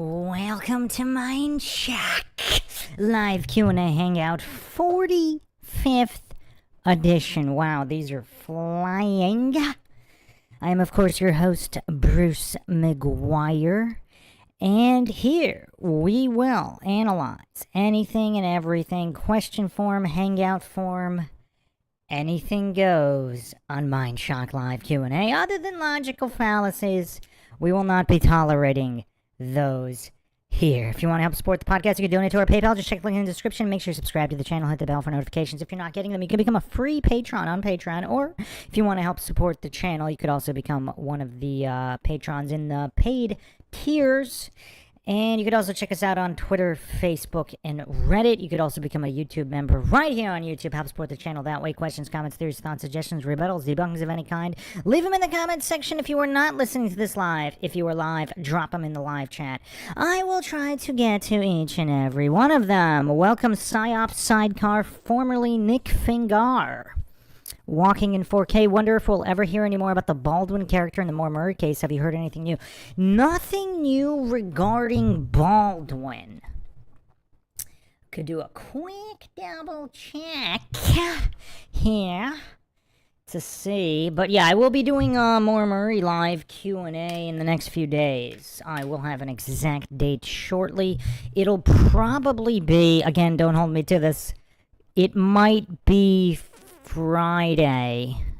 Welcome to Mindshock Live Q&A Hangout 45th edition. Wow, these are flying. I am, of course, your host, Bruce McGuire. And here we will analyze anything and everything, question form, hangout form, anything goes on Mindshock Live Q&A. Other than logical fallacies, we will not be tolerating those here. If you want to help support the podcast, you can donate to our PayPal. Just check the link in the description. Make sure you subscribe to the channel. Hit the bell for notifications. If you're not getting them, you can become a free patron on Patreon. Or if you want to help support the channel, you could also become one of the patrons in the paid tiers. And you could also check us out on Twitter, Facebook, and Reddit. You could also become a YouTube member right here on YouTube. Help support the channel that way. Questions, comments, theories, thoughts, suggestions, rebuttals, debunkings of any kind. Leave them in the comments section if you are not listening to this live. If you are live, drop them in the live chat. I will try to get to each and every one of them. Welcome, Psyop Sidecar, formerly Nick Fingar. Walking in 4K. Wonder if we'll ever hear any more about the Baldwin character in the Moore Murray case. Have you heard anything new? Nothing new regarding Baldwin. Could do a quick double check here to see. But yeah, I will be doing a Moore Murray live Q&A in the next few days. I will have an exact date shortly. It'll probably be, again, don't hold me to this, it might be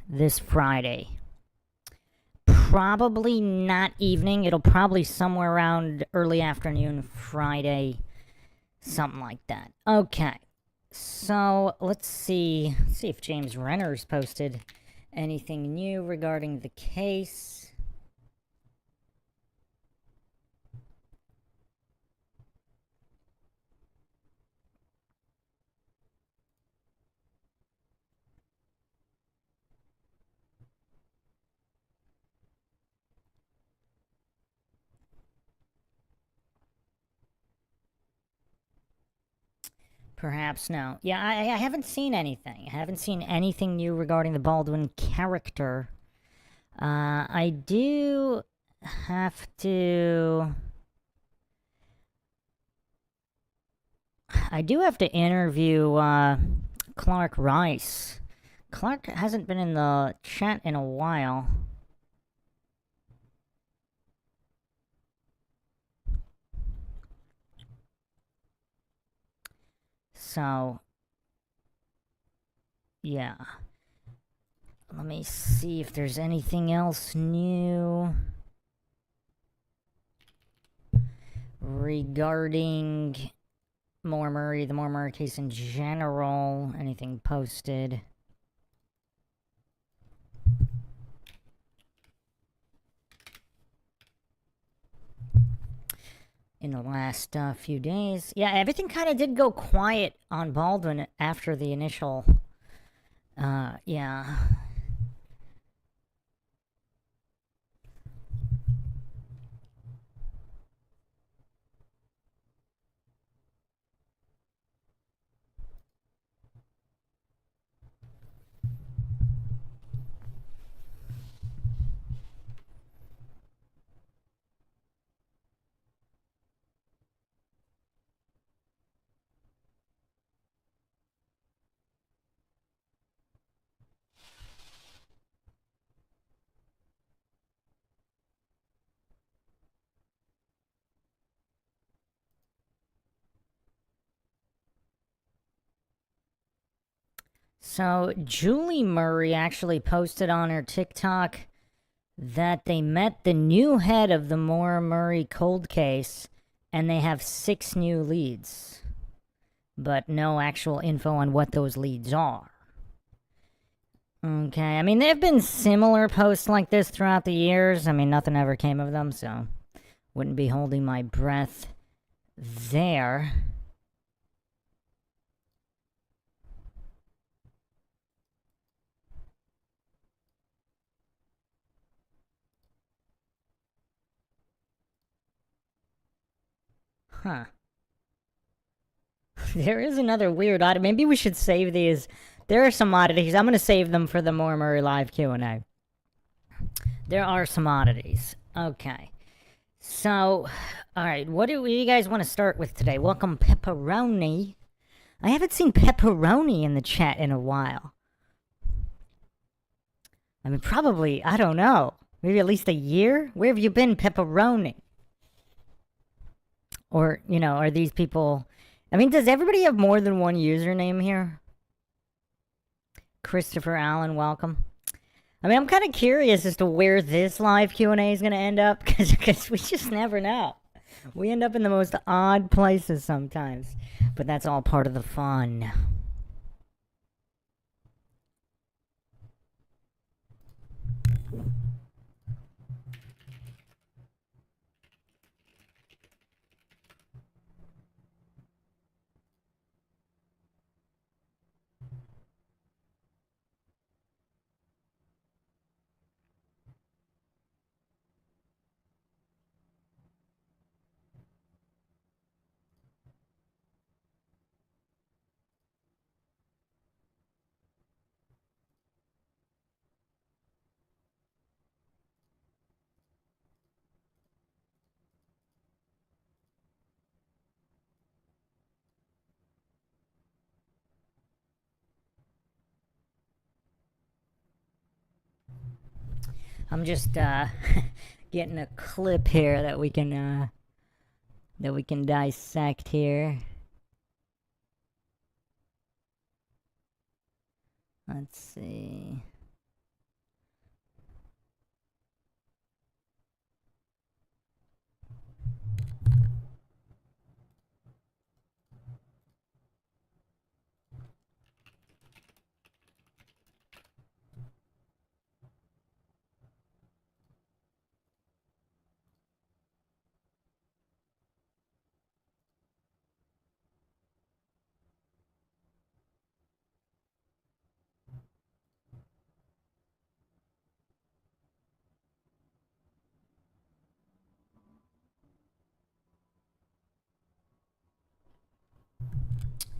this Friday. Probably not evening. It'll probably somewhere around early afternoon, Friday, something like that. Okay, so let's see if James Renner's posted anything new regarding the case. Perhaps no. Yeah, I haven't seen anything. I haven't seen anything new regarding the Baldwin character. I do have to interview Clark Rice. Clark hasn't been in the chat in a while. So, yeah. Let me see if there's anything else new regarding Moore Murray, the Moore Murray case in general. Anything posted? In the last few days. Yeah, everything kind of did go quiet on Baldwin after the initial, yeah. So, Julie Murray actually posted on her TikTok that they met the new head of the Moore Murray cold case, and they have 6 new leads. But no actual info on what those leads are. Okay, I mean, there have been similar posts like this throughout the years. I mean, nothing ever came of them, so wouldn't be holding my breath there. Huh. There is another weird oddity. Maybe we should save these. There are some oddities. I'm going to save them for the Moore Murray live Q&A. There are some oddities. Okay. So, alright, what do you guys want to start with today? Welcome, Pepperoni. I haven't seen Pepperoni in the chat in a while. I mean, probably, I don't know. Maybe at least a year? Where have you been, Pepperoni? Or, you know, are these people... I mean, does everybody have more than one username here? Christopher Allen, welcome. I mean, I'm kind of curious as to where this live Q&A is going to end up, because we just never know. We end up in the most odd places sometimes, but that's all part of the fun. I'm just getting a clip here that we can dissect here. Let's see.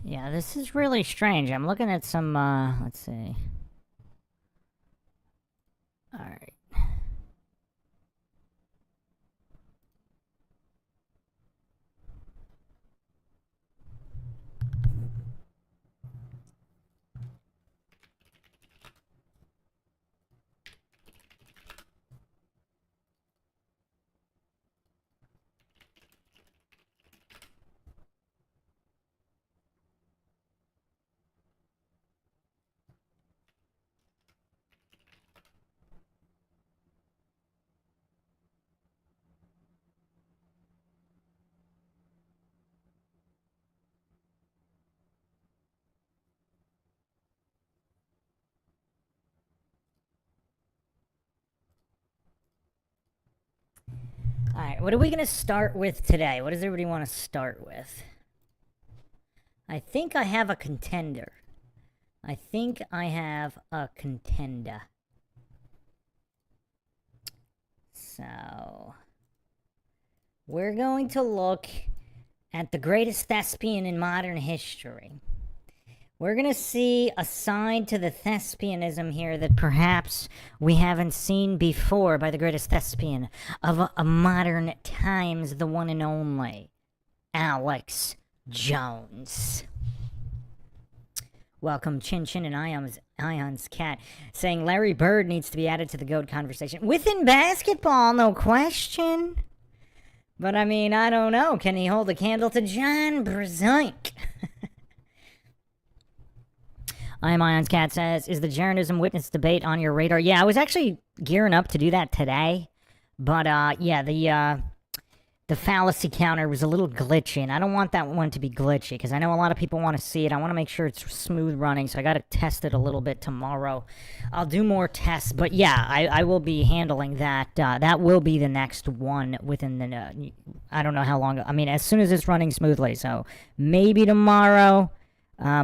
Yeah, this is really strange. I'm looking at some, let's see. Alright. Alright, what are we gonna start with today? What does everybody want to start with? I think I have a contender. I think I have a contender. So... we're going to look at the greatest thespian in modern history. We're going to see a side to the thespianism here that perhaps we haven't seen before by the greatest thespian of modern times, the one and only Alex Jones. Welcome, Chin Chin and Ion's Cat, saying Larry Bird needs to be added to the GOAT conversation. Within basketball, no question. But I mean, I don't know. Can he hold a candle to John Brzezinski? I am Ion's Cat says, is the Jeranism witness debate on your radar? Yeah, I was actually gearing up to do that today. But, yeah, the fallacy counter was a little glitchy, and I don't want that one to be glitchy, because I know a lot of people want to see it. I want to make sure it's smooth running, so I got to test it a little bit tomorrow. I'll do more tests, but yeah, I will be handling that. That will be the next one within the, I don't know how long, I mean, as soon as it's running smoothly, so maybe tomorrow,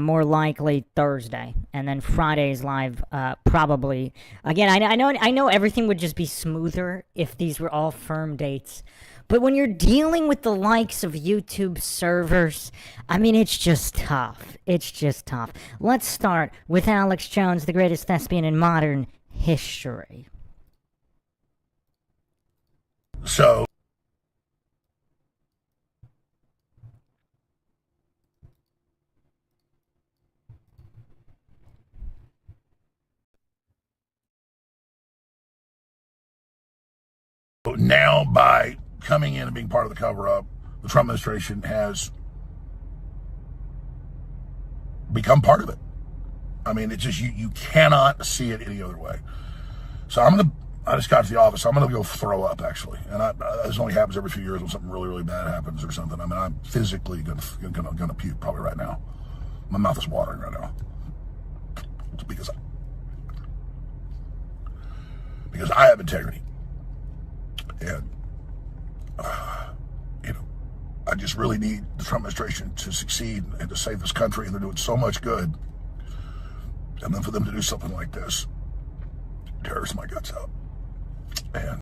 more likely Thursday, and then Friday's live, probably. Again, I know everything would just be smoother if these were all firm dates. But when you're dealing with the likes of YouTube servers, I mean, it's just tough. It's just tough. Let's start with Alex Jones, the greatest thespian in modern history. So, now by coming in and being part of the cover-up, the Trump administration has become part of it. I mean, it's just, you cannot see it any other way. So I just got to the office. I'm going to go throw up, actually. And this only happens every few years when something really, really bad happens or something. I mean, I'm physically going to puke probably right now. My mouth is watering right now. It's because I have integrity. And, I just really need the Trump administration to succeed and to save this country, and they're doing so much good. And then for them to do something like this tears my guts out. And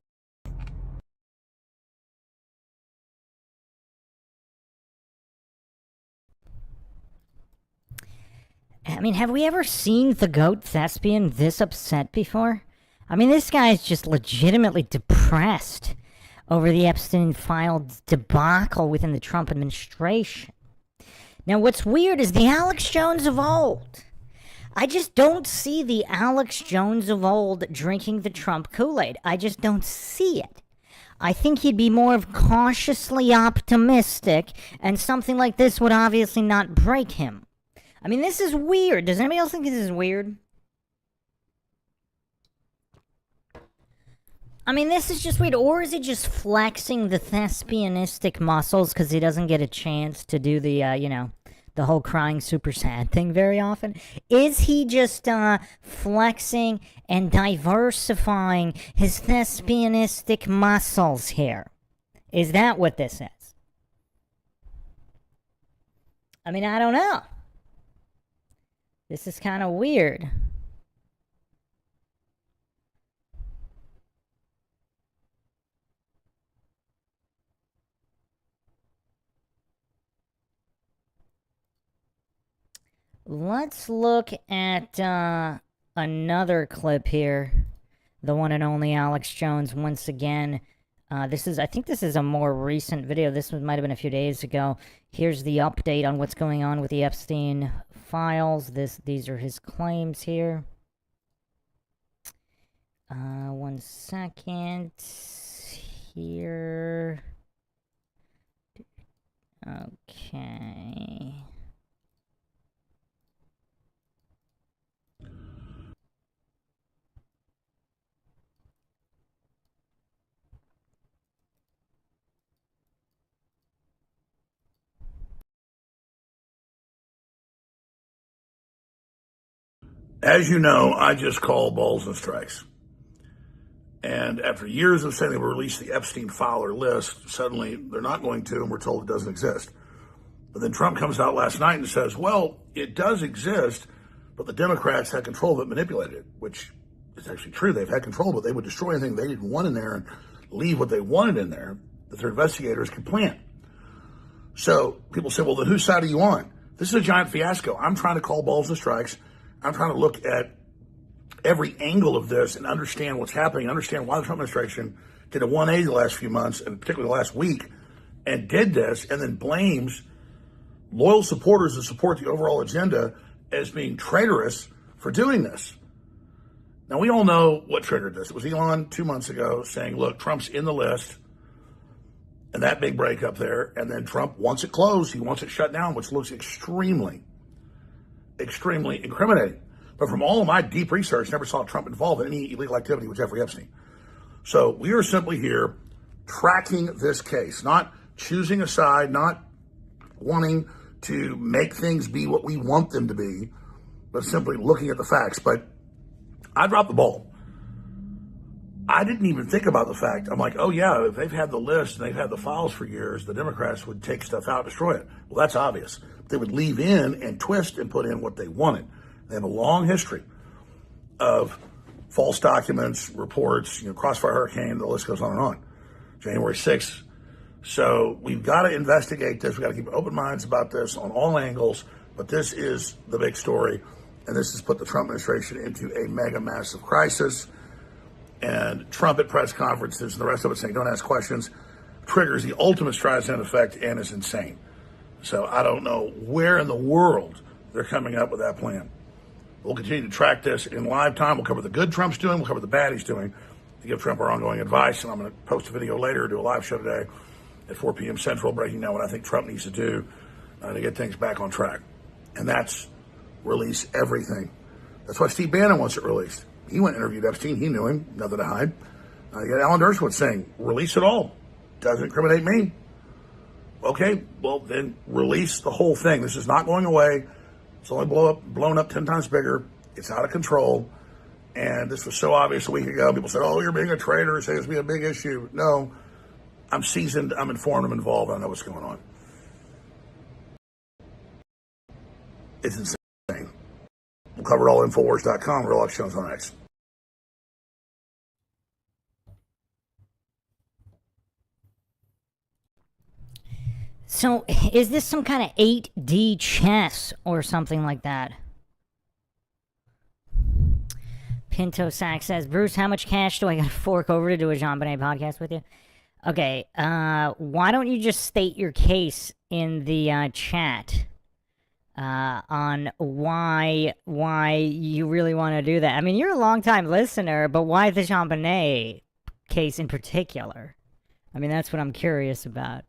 I mean, have we ever seen the GOAT thespian this upset before? I mean, this guy's just legitimately depressed over the Epstein file debacle within the Trump administration. Now, what's weird is the Alex Jones of old. I just don't see the Alex Jones of old drinking the Trump Kool-Aid. I just don't see it. I think he'd be more of cautiously optimistic, and something like this would obviously not break him. I mean, this is weird. Does anybody else think this is weird? I mean, this is just weird. Or is he just flexing the thespianistic muscles because he doesn't get a chance to do the, the whole crying super sad thing very often? Is he just flexing and diversifying his thespianistic muscles here? Is that what this is? I mean, I don't know. This is kind of weird. Let's look at another clip here. The one and only Alex Jones once again. I think this is a more recent video. This might have been a few days ago. Here's the update on what's going on with the Epstein files. These are his claims here. 1 second here. Okay. as you know, I just call balls and strikes. And after years of saying they will release the Epstein file or list, suddenly they're not going to, and we're told it doesn't exist. But then Trump comes out last night and says, well, it does exist, but the Democrats had control of it, manipulated it, which is actually true. They've had control, but they would destroy anything they didn't want in there and leave what they wanted in there that their investigators could plant. So people say, well, then whose side are you on? This is a giant fiasco. I'm trying to call balls and strikes. I'm trying to look at every angle of this and understand what's happening, understand why the Trump administration did a 180 the last few months, and particularly the last week, and did this, and then blames loyal supporters that support the overall agenda as being traitorous for doing this. Now, we all know what triggered this. It was Elon 2 months ago saying, look, Trump's in the list, and that big breakup there, and then Trump wants it closed. He wants it shut down, which looks extremely incriminating. But from all of my deep research, never saw Trump involved in any illegal activity with Jeffrey Epstein. So we are simply here tracking this case, not choosing a side, not wanting to make things be what we want them to be, but simply looking at the facts. But I dropped the ball. I didn't even think about the fact. I'm like, oh yeah, if they've had the list and they've had the files for years, the Democrats would take stuff out, destroy it. Well, that's obvious. They would leave in and twist and put in what they wanted. They have a long history of false documents, reports, Crossfire Hurricane, the list goes on and on. January 6th. So we've got to investigate this. We've got to keep open minds about this on all angles. But this is the big story. And this has put the Trump administration into a mega massive crisis. And Trump at press conferences and the rest of it saying, don't ask questions, triggers the ultimate Streisand effect and is insane. So I don't know where in the world they're coming up with that plan. We'll continue to track this in live time. We'll cover the good Trump's doing. We'll cover the bad he's doing. to give Trump our ongoing advice. And I'm going to post a video later, do a live show today at 4 p.m. Central, breaking down what I think Trump needs to do to get things back on track. And that's release everything. That's why Steve Bannon wants it released. He went and interviewed Epstein. He knew him. Nothing to hide. You got Alan Dershowitz saying, release it all. Doesn't incriminate me. Okay, well, then release the whole thing. This is not going away. It's only blown up 10 times bigger. It's out of control. And this was so obvious a week ago. People said, oh, you're being a traitor. Say it's be a big issue. No, I'm seasoned. I'm informed. I'm involved. I know what's going on. It's insane. We'll cover it all at Infowars.com. Real Life Shows on X. So, is this some kind of 8D chess or something like that? Pinto Sack says, Bruce, how much cash do I got to fork over to do a JonBenet podcast with you? Okay, why don't you just state your case in the chat on why you really want to do that? I mean, you're a long-time listener, but why the JonBenet case in particular? I mean, that's what I'm curious about.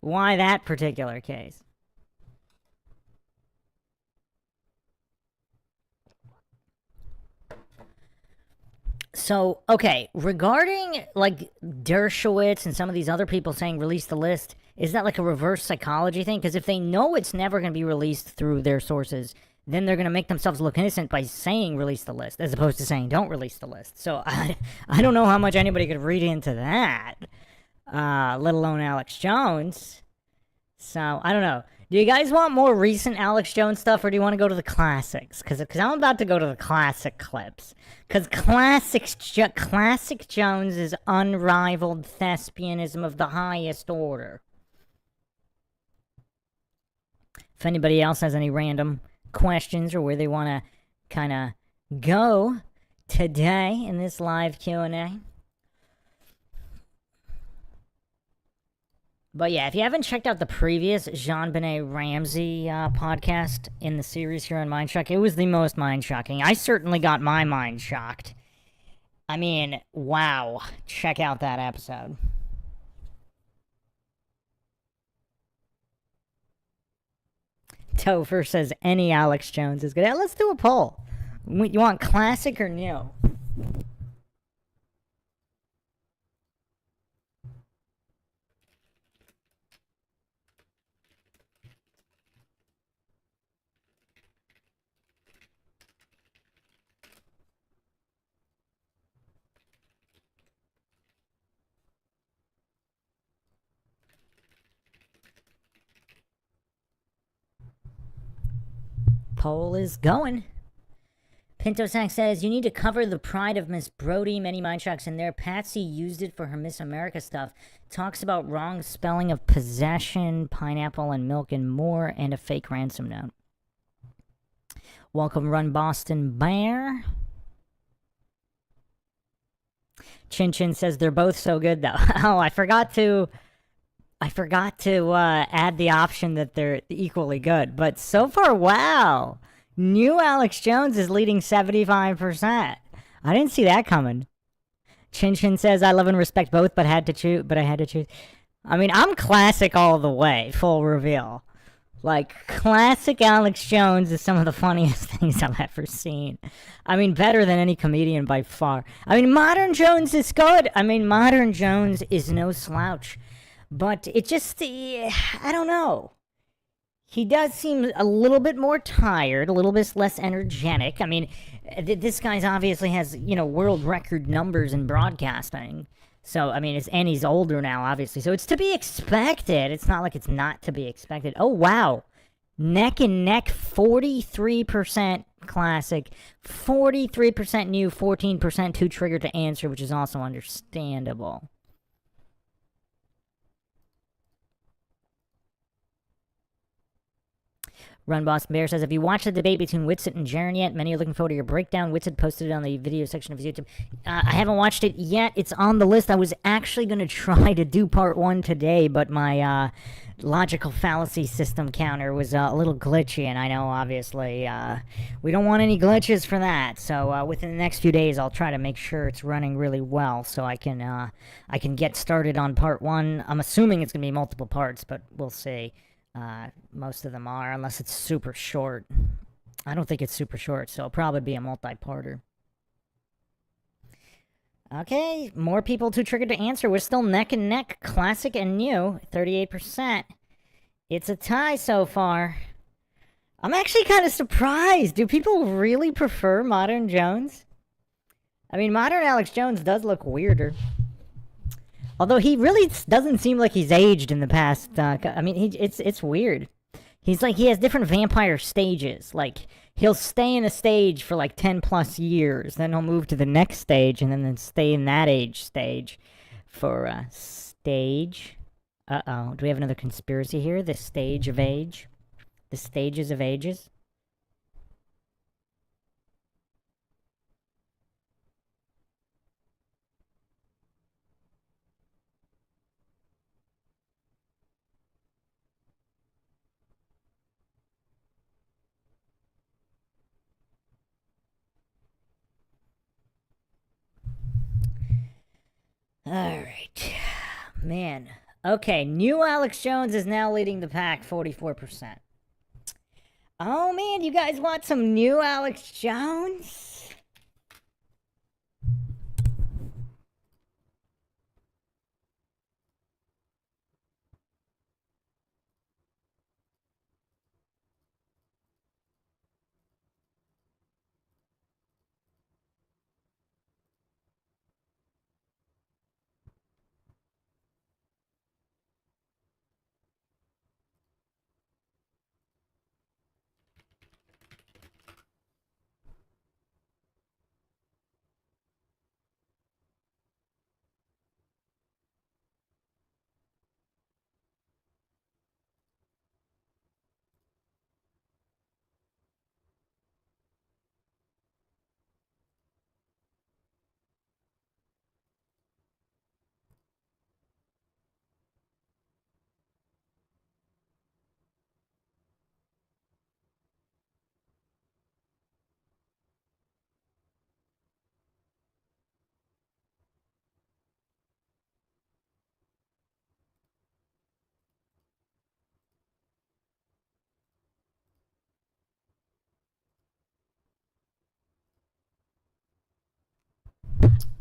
Why that particular case? So, okay, regarding, like, Dershowitz and some of these other people saying release the list, is that like a reverse psychology thing? Because if they know it's never going to be released through their sources, then they're going to make themselves look innocent by saying release the list, as opposed to saying don't release the list. So, I don't know how much anybody could read into that, let alone Alex Jones. So, I don't know. Do you guys want more recent Alex Jones stuff, or do you want to go to the classics? Because I'm about to go to the classic clips. Because classic Jones is unrivaled thespianism of the highest order. If anybody else has any random questions or where they want to kind of go today in this live Q&A. But yeah, if you haven't checked out the previous JonBenet Ramsey podcast in the series here on Mindshock, it was the most mind-shocking. I certainly got my mind shocked. I mean, wow. Check out that episode. Topher says any Alex Jones is good. Yeah, let's do a poll. You want classic or new? Poll is going. Pinto Sack says, you need to cover the pride of Miss Brody. Many Mindshocks in there. Patsy used it for her Miss America stuff. Talks about wrong spelling of possession, pineapple and milk and more, and a fake ransom note. Welcome, Run Boston Bear. Chin Chin says they're both so good, though. Oh, I forgot to add the option that they're equally good. But so far, wow. New Alex Jones is leading 75%. I didn't see that coming. Chin Chin says, I love and respect both, but I had to choose. I mean, I'm classic all the way, full reveal. Like, classic Alex Jones is some of the funniest things I've ever seen. I mean, better than any comedian by far. I mean, modern Jones is good. I mean, modern Jones is no slouch. But it just, I don't know. He does seem a little bit more tired, a little bit less energetic. I mean, this guy's obviously has, world record numbers in broadcasting. So, I mean, and he's older now, obviously. So it's to be expected. It's not like it's not to be expected. Oh, wow. Neck and neck, 43% classic, 43% new, 14% too triggered to answer, which is also understandable. Run Boss Bear says, have you watched the debate between Witsit and Jaren yet? Many are looking forward to your breakdown. Witsit posted it on the video section of his YouTube. I haven't watched it yet. It's on the list. I was actually going to try to do part 1 today, but my logical fallacy system counter was a little glitchy, and I know, obviously, we don't want any glitches for that. So within the next few days, I'll try to make sure it's running really well so I can get started on part 1. I'm assuming it's going to be multiple parts, but we'll see. Most of them are, unless it's super short. I don't think it's super short, so it'll probably be a multi-parter. Okay, more people too triggered to answer. We're still neck and neck, classic and new, 38%. It's a tie so far. I'm actually kind of surprised. Do people really prefer Modern Jones? I mean, Modern Alex Jones does look weirder. Although he really doesn't seem like he's aged in the past. I mean, it's weird. He's like, he has different vampire stages. Like, he'll stay in a stage for like 10 plus years. Then he'll move to the next stage and then stay in that age stage for stage. Uh-oh. Do we have another conspiracy here? The stage of age? The stages of ages? Alright. Man. Okay, new Alex Jones is now leading the pack, 44%. Oh man, you guys want some new Alex Jones?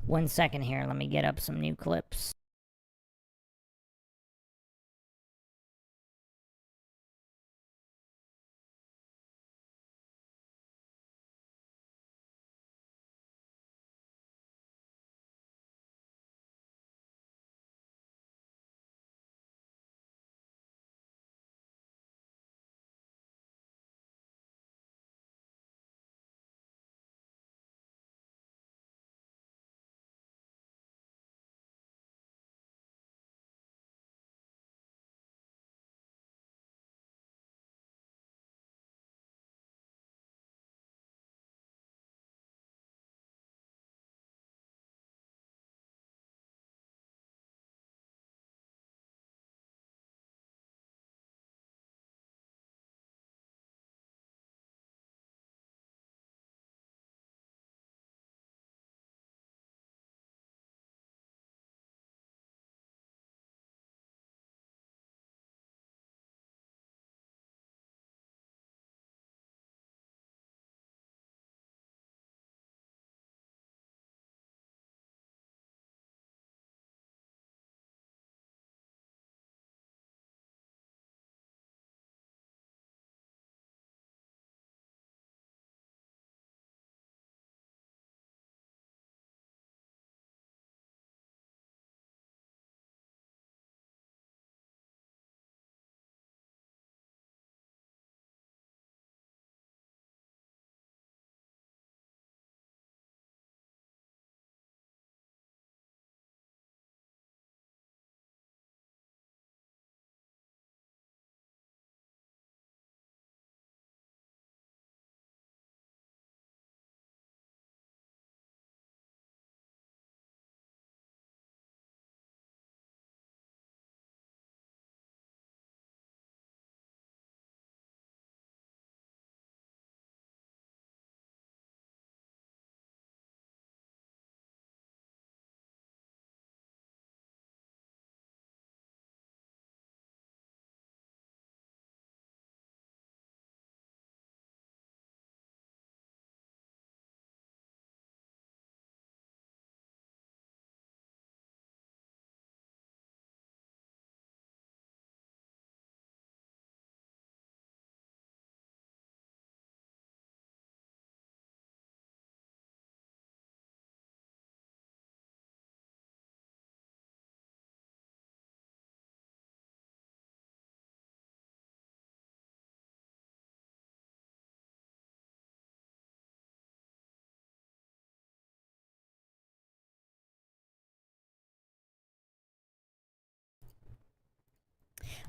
One second here, let me get up some new clips.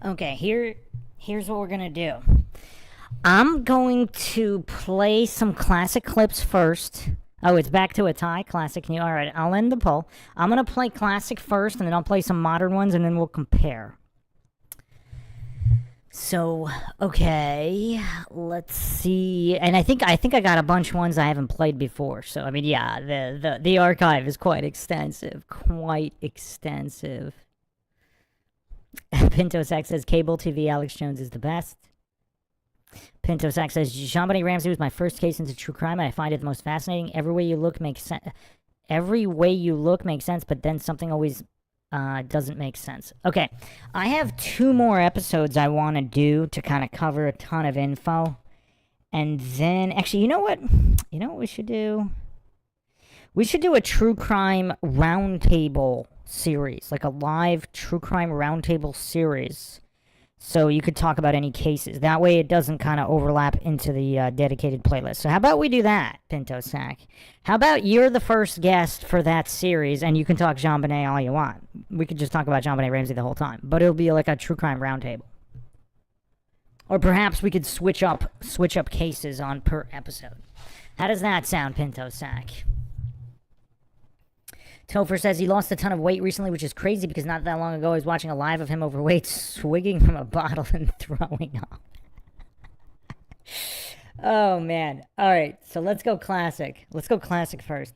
Okay, here's what we're gonna do. I'm going to play some classic clips first. Oh, it's back to a tie. Classic new. All right, I'll end the poll. I'm gonna play classic first, and then I'll play some modern ones, and then we'll compare. So, okay, let's see. And I think I got a bunch of ones I haven't played before. So, I mean, yeah, the archive is quite extensive. Quite extensive. Pinto Sack says cable TV Alex Jones is the best. Pinto Sack says JonBenet Ramsey was my first case into true crime, and I find it the most fascinating. Every way you look makes sense. Every way you look makes sense, but then something always doesn't make sense. Okay, I have 2 more episodes I want to do to kind of cover a ton of info, and then actually, you know what we should do? We should do a true crime roundtable series, like a live true crime roundtable series. So you could talk about any cases. That way it doesn't kind of overlap into the dedicated playlist. So how about we do that, Pinto Sack? How about you're the first guest for that series, and you can talk JonBenet all you want. We could just talk about JonBenet Ramsey the whole time. But it'll be like a true crime roundtable. Or perhaps we could switch up cases on per episode. How does that sound, Pinto Sack? Topher says he lost a ton of weight recently, which is crazy because not that long ago I was watching a live of him overweight, swigging from a bottle and throwing up. Oh, man. All right, so let's go classic. Let's go classic first.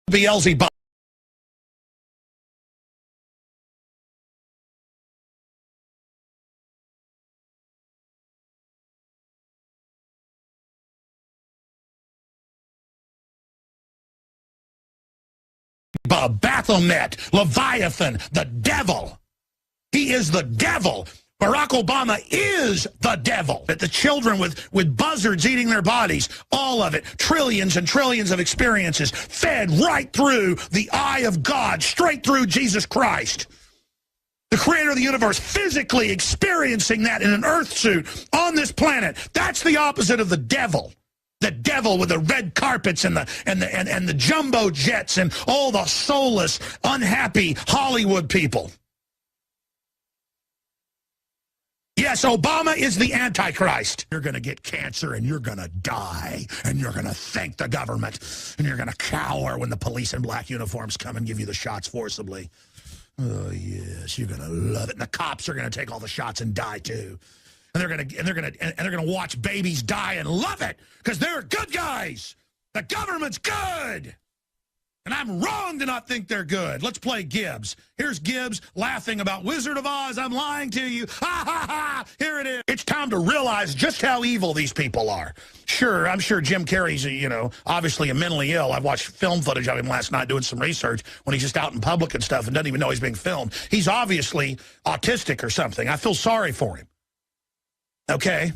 Beelzebub. Baphomet, Leviathan, the devil. He is the devil. Barack Obama is the devil. That the children with buzzards eating their bodies, all of it, trillions and trillions of experiences, fed right through the eye of God, straight through Jesus Christ. The creator of the universe, physically experiencing that in an earth suit on this planet. That's the opposite of the devil. The devil with the red carpets and the jumbo jets and all the soulless, unhappy Hollywood people. Yes, Obama is the Antichrist. You're going to get cancer and you're going to die and you're going to thank the government and you're going to cower when the police in black uniforms come and give you the shots forcibly. Oh, yes, you're going to love it. And the cops are going to take all the shots and die too. And they're going to watch babies die and love it because they're good guys. The government's good. And I'm wrong to not think they're good. Let's play Gibbs. Here's Gibbs laughing about Wizard of Oz. I'm lying to you. Ha, ha, ha. Here it is. It's time to realize just how evil these people are. Sure, I'm sure Jim Carrey's, obviously a mentally ill. I watched film footage of him last night doing some research when he's just out in public and stuff and doesn't even know he's being filmed. He's obviously autistic or something. I feel sorry for him. Okay?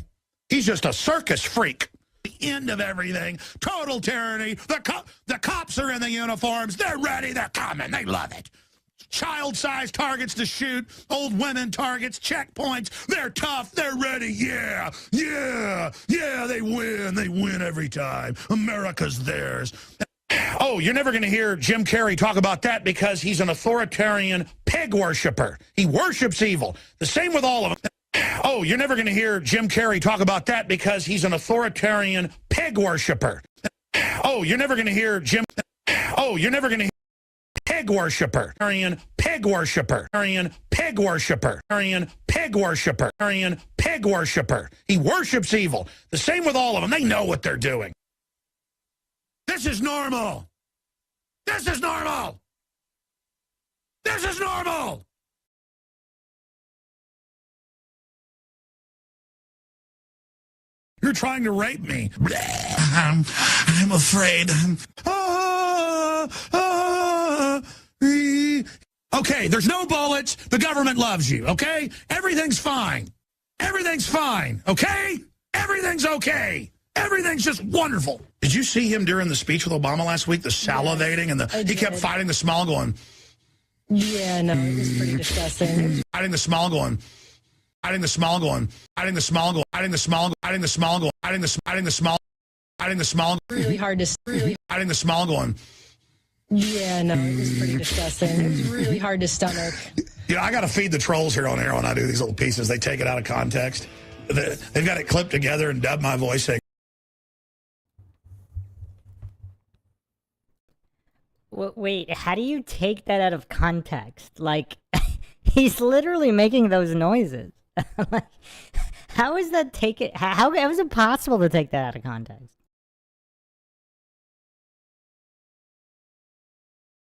He's just a circus freak. The end of everything, total tyranny. The cops are in the uniforms. They're ready. They're coming. They love it. Child-sized targets to shoot. Old women targets. Checkpoints. They're tough. They're ready. Yeah. Yeah. Yeah, they win. They win every time. America's theirs. Oh, you're never going to hear Jim Carrey talk about that because he's an authoritarian pig worshiper. He worships evil. The same with all of them. Oh, you're never going to hear Jim Carrey talk about that because he's an authoritarian pig worshiper. Oh, you're never going to hear Jim. Oh, you're never going to hear pig worshiper. Pig worshiper. Pig worshiper. Pig worshiper. Pig worshiper. He worships evil. The same with all of them. They know what they're doing. This is normal. This is normal. This is normal. You're trying to rape me. I'm afraid. Okay, there's no bullets. The government loves you, okay? Everything's fine. Everything's fine, okay? Everything's okay. Everything's just wonderful. Did you see him during the speech with Obama last week? The salivating and he kept fighting the smile going. Yeah, no, it was pretty disgusting. Fighting the smile going. Hiding the small going, hiding the small going, hiding the small, hiding the small going, hiding the small, hiding the small. Really hard to really hiding the small going. Yeah, no, it was pretty disgusting. It was really hard to stomach. You know, I got to feed the trolls here on air when I do these little pieces. They take it out of context. They've got it clipped together and dubbed my voice saying. Wait, how do you take that out of context? Like, he's literally making those noises. Like, how is that taken? How is it possible to take that out of context?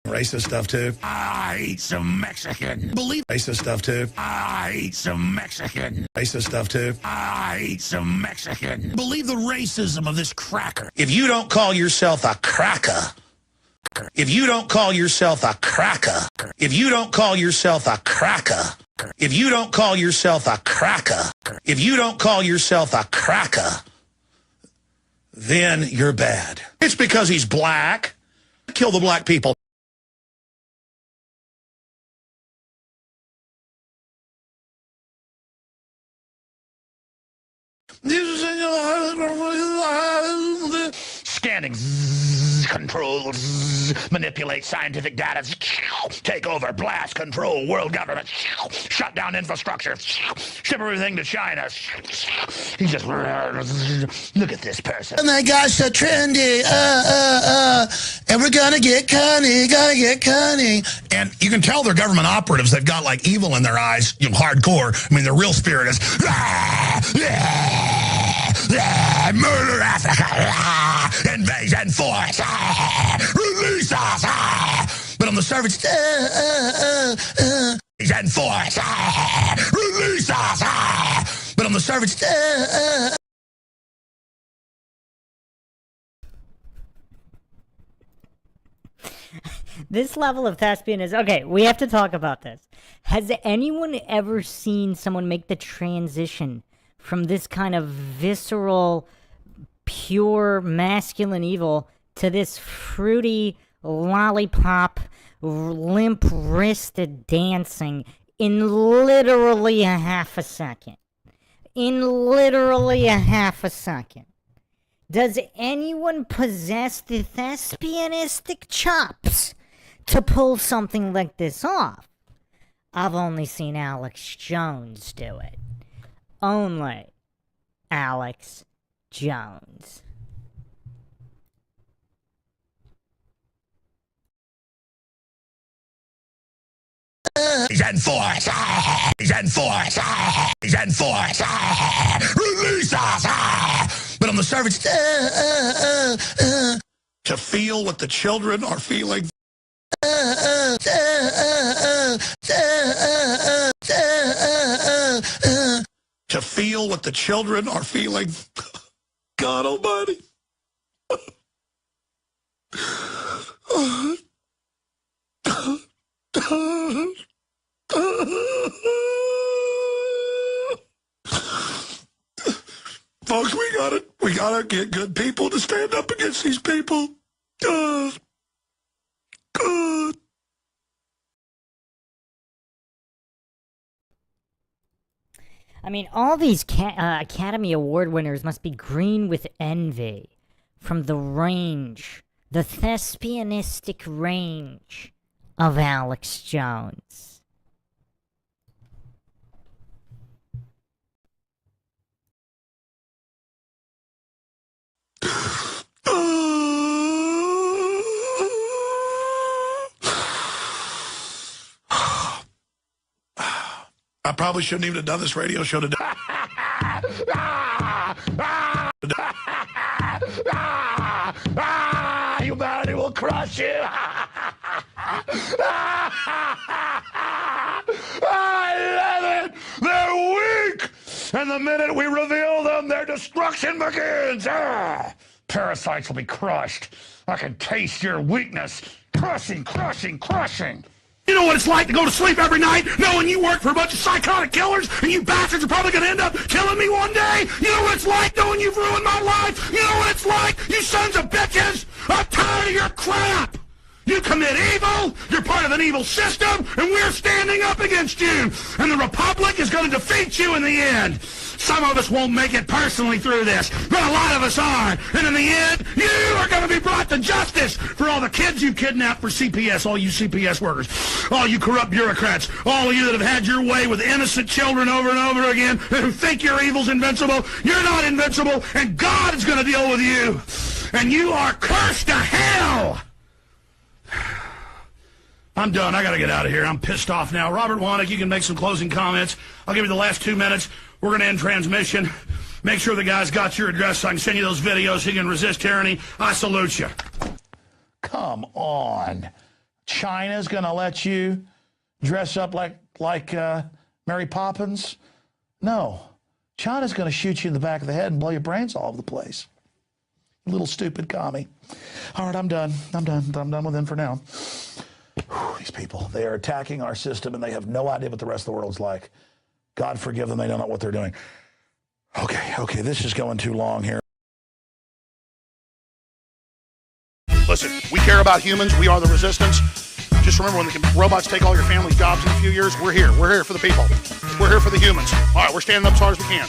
Racist stuff too. I eat some Mexican. Believe racist stuff too. I eat some Mexican. Racist stuff too. I eat some Mexican. Believe the racism of this cracker. If you don't call yourself a cracker. If you don't call yourself a cracker. If you don't call yourself a cracker. If you don't call yourself a cracker, if you don't call yourself a cracker, then you're bad. It's because he's black. Kill the black people. Scanning, control, manipulate scientific data, take over, blast, control, world government, shut down infrastructure, ship everything to China. He just, look at this person. Oh my gosh, so trendy, and we're gonna get cunning. And you can tell they're government operatives. They've got like evil in their eyes, you know, hardcore. I mean, their real spirit is, murder Africa, invasion force, release us. But on the surface, invasion force, release us. But on the surface, This level of thespian is okay. We have to talk about this. Has anyone ever seen someone make the transition from this kind of visceral, pure masculine evil to this fruity lollipop, limp-wristed dancing in literally a half a second? In literally a half a second. Does anyone possess the thespianistic chops to pull something like this off? I've only seen Alex Jones do it. Only Alex Jones. and force, and force, and force, release us. But on the surface, to feel what the children are feeling. To feel what the children are feeling. God Almighty. Folks, we gotta get good people to stand up against these people. God. I mean, all these Academy Award winners must be green with envy from the range, the thespianistic range of Alex Jones. I probably shouldn't even have done this radio show today. Humanity will crush you. I love it. They're weak. And the minute we reveal them, their destruction begins. Parasites will be crushed. I can taste your weakness. Crushing, crushing, crushing. You know what it's like to go to sleep every night knowing you work for a bunch of psychotic killers and you bastards are probably going to end up killing me one day? You know what it's like knowing you've ruined my life? You know what it's like, you sons of bitches? I'm tired of your crap. You commit evil, you're part of an evil system, and we're standing up against you. And the Republic is going to defeat you in the end. Some of us won't make it personally through this, but a lot of us are. And in the end, you are going to be brought to justice for all the kids you kidnapped for CPS, all you CPS workers, all you corrupt bureaucrats, all of you that have had your way with innocent children over and over again, who think your evil's invincible. You're not invincible, and God is going to deal with you. And you are cursed to hell. I'm done. I got to get out of here. I'm pissed off now. Robert Wannick, you can make some closing comments. I'll give you the last 2 minutes. We're going to end transmission. Make sure the guy's got your address so I can send you those videos so you can resist tyranny. I salute you. Come on. China's going to let you dress up like Mary Poppins? No. China's going to shoot you in the back of the head and blow your brains all over the place. Little stupid commie. All right, I'm done. I'm done with them for now. Whew, these people, they are attacking our system and they have no idea what the rest of the world's like. God forgive them, they don't know what they're doing. Okay, this is going too long here. Listen, we care about humans. We are the resistance. Just remember, when the robots take all your family's jobs in a few years, we're here. We're here for the people. We're here for the humans. All right, we're standing up as hard as we can.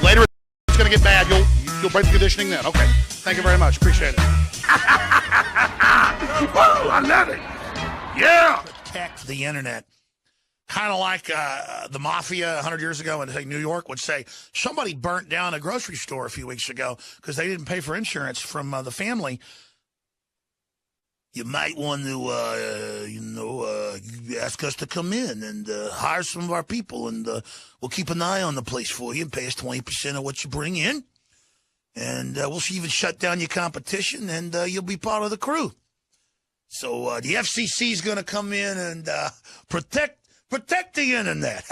Later, it's going to get bad. You'll break the conditioning then. Okay. Thank you very much. Appreciate it. Whoa, I love it. Yeah. Protect the internet. Kind of like the mafia 100 years ago in New York would say, somebody burnt down a grocery store a few weeks ago because they didn't pay for insurance from the family. You might want to, ask us to come in and hire some of our people, and we'll keep an eye on the place for you and pay us 20% of what you bring in. And we'll even shut down your competition, and you'll be part of the crew. So the FCC is going to come in and protect the internet.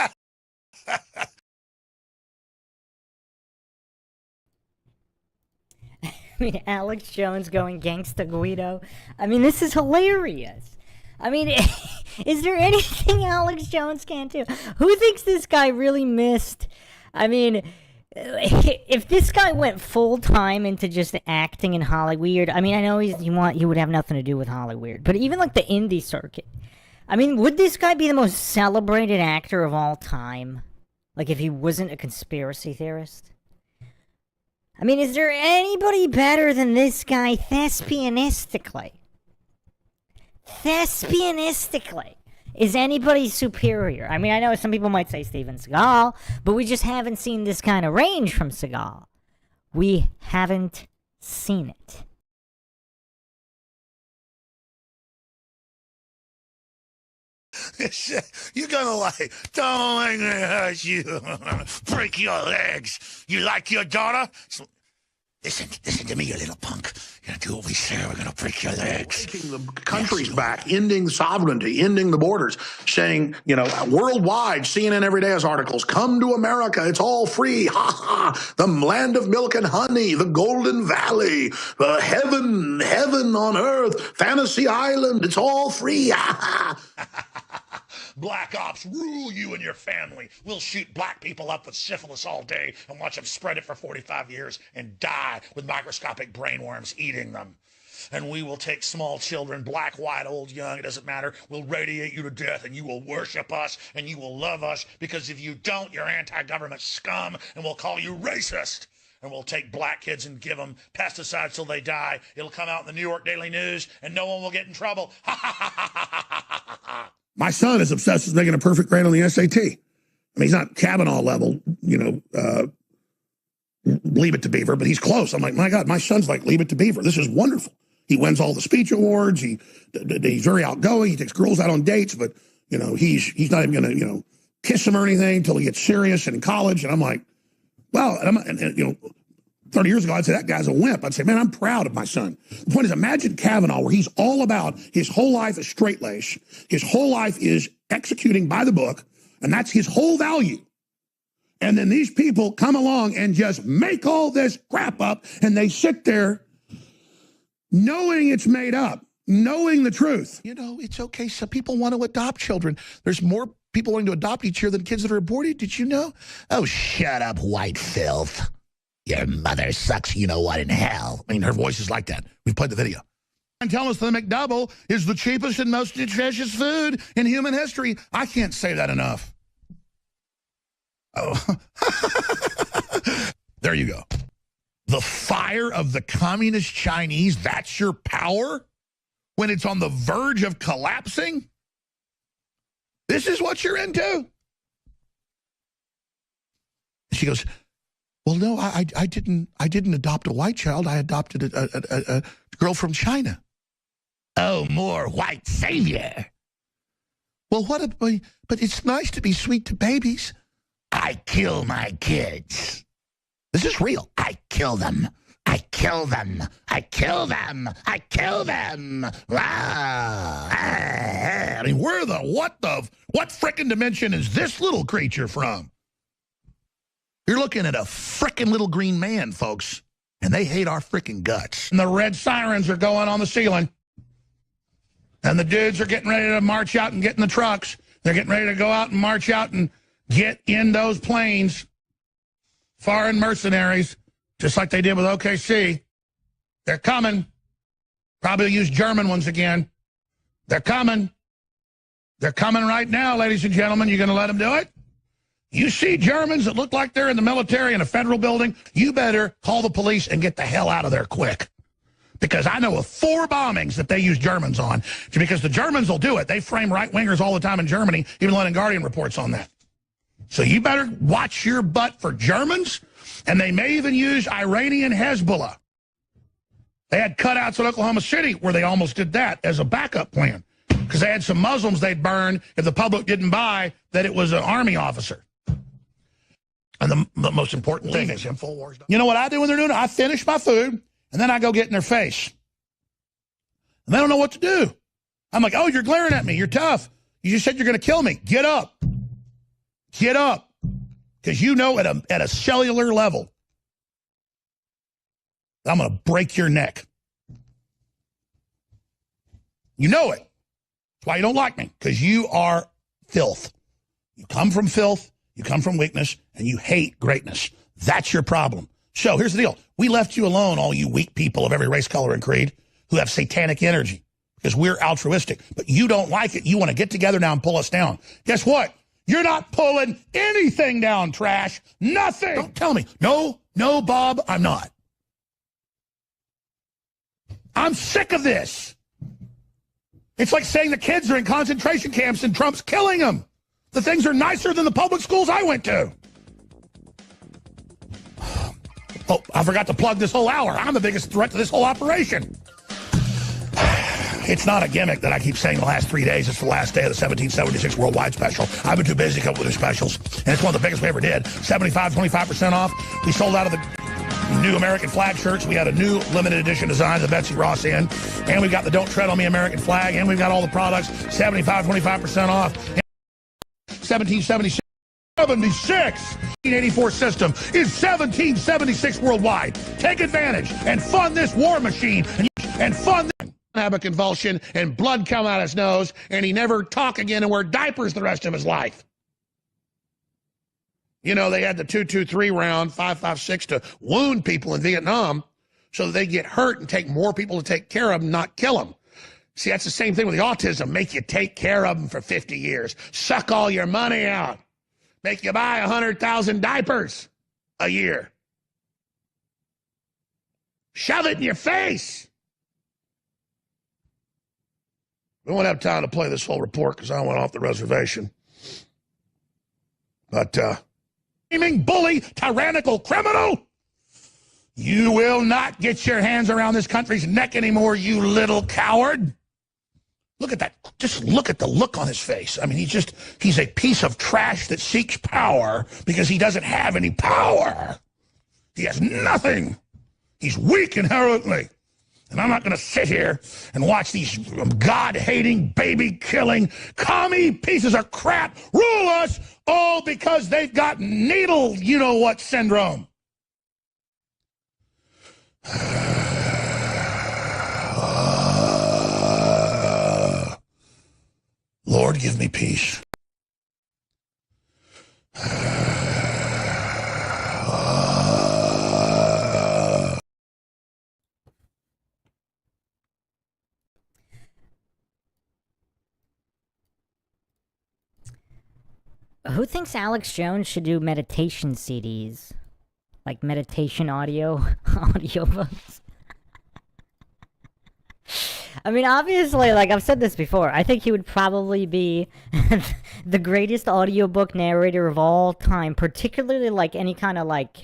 I mean, Alex Jones going gangsta Guido. I mean, this is hilarious. I mean, is there anything Alex Jones can't do? Who thinks this guy really missed? I mean, if this guy went full time into just acting in Hollywood, I mean, I know he would have nothing to do with Hollywood, but even like the indie circuit, I mean, would this guy be the most celebrated actor of all time? Like, if he wasn't a conspiracy theorist? I mean, is there anybody better than this guy thespianistically? Thespianistically. Is anybody superior? I mean, I know some people might say Steven Seagal, but we just haven't seen this kind of range from Seagal. We haven't seen it. You're gonna like, don't make me hurt you. Break your legs. You like your daughter? So, listen to me, you little punk. You're gonna do what we say. We're gonna break your legs. Taking the countries back, ending sovereignty, ending the borders, saying, worldwide, CNN every day has articles. Come to America. It's all free. Ha ha. The land of milk and honey, the Golden Valley, heaven on earth, Fantasy Island. It's all free. Ha ha. Black ops rule you and your family. We'll shoot black people up with syphilis all day and watch them spread it for 45 years and die with microscopic brainworms eating them. And we will take small children, black, white, old, young, it doesn't matter. We'll radiate you to death, and you will worship us and you will love us, because if you don't, you're anti-government scum, and we'll call you racist. And we'll take black kids and give them pesticides till they die. It'll come out in the New York Daily News, and no one will get in trouble. Ha ha ha ha ha ha ha. My son is obsessed with making a perfect grade on the SAT. I mean, he's not Kavanaugh level, Leave It to Beaver, but he's close. I'm like, my God, my son's like Leave It to Beaver. This is wonderful. He wins all the speech awards. He's very outgoing. He takes girls out on dates, but, he's not even going to, kiss them or anything until he gets serious and in college. And I'm like, wow, 30 years ago, I'd say that guy's a wimp. I'd say, man, I'm proud of my son. The point is, imagine Kavanaugh, where he's all about his whole life is straight lace. His whole life is executing by the book, and that's his whole value. And then these people come along and just make all this crap up, and they sit there knowing it's made up, knowing the truth. You know, it's okay. Some people want to adopt children. There's more people wanting to adopt each year than kids that are aborted. Did you know? Oh, shut up, white filth. Your mother sucks, you know what, in hell. I mean, her voice is like that. We've played the video. And tell us the McDouble is the cheapest and most nutritious food in human history. I can't say that enough. Oh. There you go. The fire of the communist Chinese, that's your power? When it's on the verge of collapsing? This is what you're into? She goes, well, no, I didn't adopt a white child. I adopted a girl from China. Oh, more white savior. Well, but it's nice to be sweet to babies. I kill my kids. This is real. I kill them. I kill them. I kill them. I kill them. I mean, what frickin' dimension is this little creature from? You're looking at a frickin' little green man, folks, and they hate our frickin' guts. And the red sirens are going on the ceiling. And the dudes are getting ready to march out and get in the trucks. They're getting ready to go out and march out and get in those planes. Foreign mercenaries, just like they did with OKC. They're coming. Probably use German ones again. They're coming. They're coming right now, ladies and gentlemen. You going to let them do it? You see Germans that look like they're in the military in a federal building, you better call the police and get the hell out of there quick. Because I know of 4 bombings that they use Germans on. Because the Germans will do it. They frame right-wingers all the time in Germany, even letting Guardian reports on that. So you better watch your butt for Germans, and they may even use Iranian Hezbollah. They had cutouts in Oklahoma City where they almost did that as a backup plan. Because they had some Muslims they'd burn if the public didn't buy that it was an army officer. And the most important thing is InfoWars. You know what I do when they're doing it? I finish my food, and then I go get in their face. And they don't know what to do. I'm like, oh, you're glaring at me. You're tough. You just said you're going to kill me. Get up. Get up. Because you know at a cellular level, I'm going to break your neck. You know it. That's why you don't like me, because you are filth. You come from filth, you come from weakness, and you hate greatness. That's your problem. So here's the deal. We left you alone, all you weak people of every race, color, and creed who have satanic energy, because we're altruistic. But you don't like it. You want to get together now and pull us down. Guess what? You're not pulling anything down, trash. Nothing. Don't tell me. No, Bob, I'm not. I'm sick of this. It's like saying the kids are in concentration camps and Trump's killing them. The things are nicer than the public schools I went to. Oh, I forgot to plug this whole hour. I'm the biggest threat to this whole operation. It's not a gimmick that I keep saying the last 3 days. It's the last day of the 1776 Worldwide Special. I've been too busy to come up with new specials, and it's one of the biggest we ever did. 25% off. We sold out of the new American flag shirts. We had a new limited edition design, the Betsy Ross in, and we've got the Don't Tread on Me American flag, and we've got all the products, 25% off. 1776. 1984 system is 1776 worldwide. Take advantage and fund this war machine and fund this. Have a convulsion and blood come out his nose, and he never talk again and wear diapers the rest of his life. You know, they had the 223 round, 5.56 to wound people in Vietnam so that they get hurt and take more people to take care of them, not kill them. See, that's the same thing with the autism. Make you take care of them for 50 years. Suck all your money out. Make you buy 100,000 diapers a year. Shove it in your face. We won't have time to play this whole report because I went off the reservation. But, screaming bully, tyrannical criminal, you will not get your hands around this country's neck anymore, you little coward. Look at that. Just look at the look on his face. I mean, he's a piece of trash that seeks power because he doesn't have any power. He has nothing. He's weak inherently. And I'm not going to sit here and watch these God-hating, baby-killing, commie pieces of crap rule us all because they've got needle you-know-what syndrome. Lord, give me peace. Who thinks Alex Jones should do meditation CDs? Like meditation audio audiobooks? I mean, obviously, like I've said this before, I think he would probably be the greatest audiobook narrator of all time, particularly like any kind of like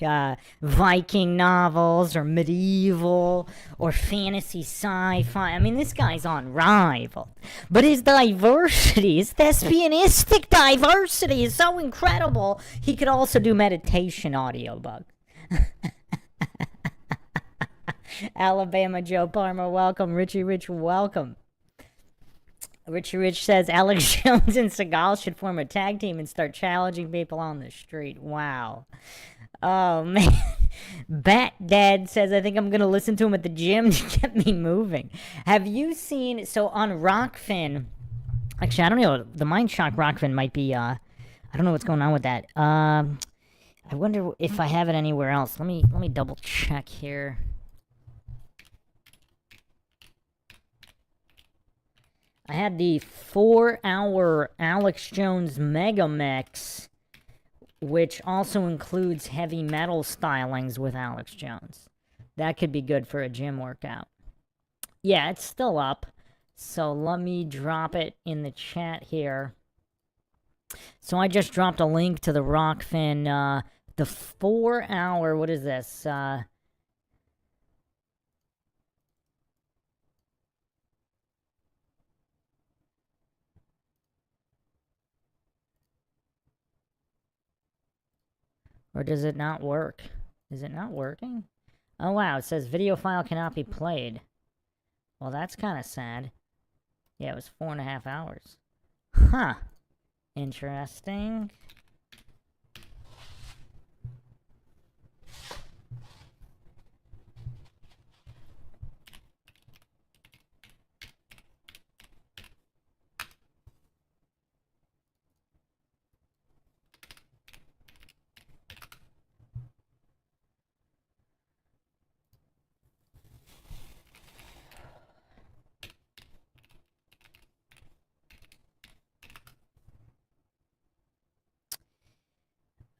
Viking novels or medieval or fantasy sci-fi. I mean, this guy's unrivaled. But his diversity, his thespianistic diversity is so incredible, he could also do meditation audiobook. Alabama Joe Palmer, welcome. Richie Rich, welcome. Richie Rich says Alex Jones and Seagal should form a tag team and start challenging people on the street. Wow. Oh, man. Bat Dad says, I think I'm going to listen to him at the gym to get me moving. Have you seen, so on Rockfin, actually, I don't know, the Mindshock Rockfin might be, I don't know what's going on with that. I wonder if I have it anywhere else. Let me double check here. I had the 4-hour Alex Jones Mega Mix, which also includes heavy metal stylings with Alex Jones. That could be good for a gym workout. Yeah, it's still up. So let me drop it in the chat here. So I just dropped a link to the Rockfin, the 4-hour, what is this? Or does it not work? Is it not working? Oh wow, it says video file cannot be played. Well, that's kind of sad. Yeah, it was 4.5 hours. Huh. Interesting.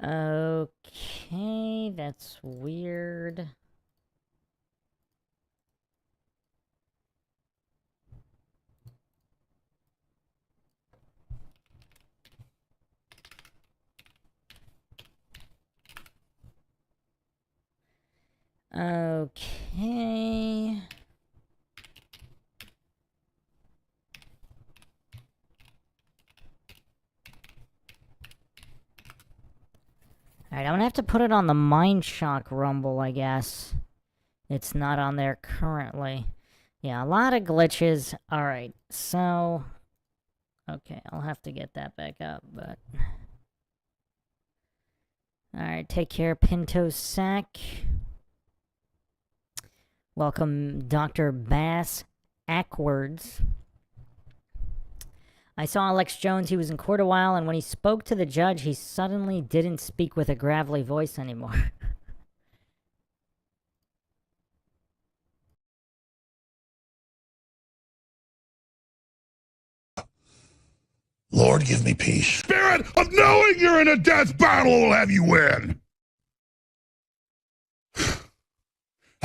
Okay, that's weird. Okay. Alright, I'm gonna have to put it on the Mindshock Rumble, I guess. It's not on there currently. Yeah, a lot of glitches. Alright, so... Okay, I'll have to get that back up, but... Alright, take care, Pinto Sack. Welcome, Dr. Bass Ackwards. I saw Alex Jones, he was in court a while, and when he spoke to the judge, he suddenly didn't speak with a gravelly voice anymore. Lord, give me peace. Spirit of knowing you're in a death battle will have you win.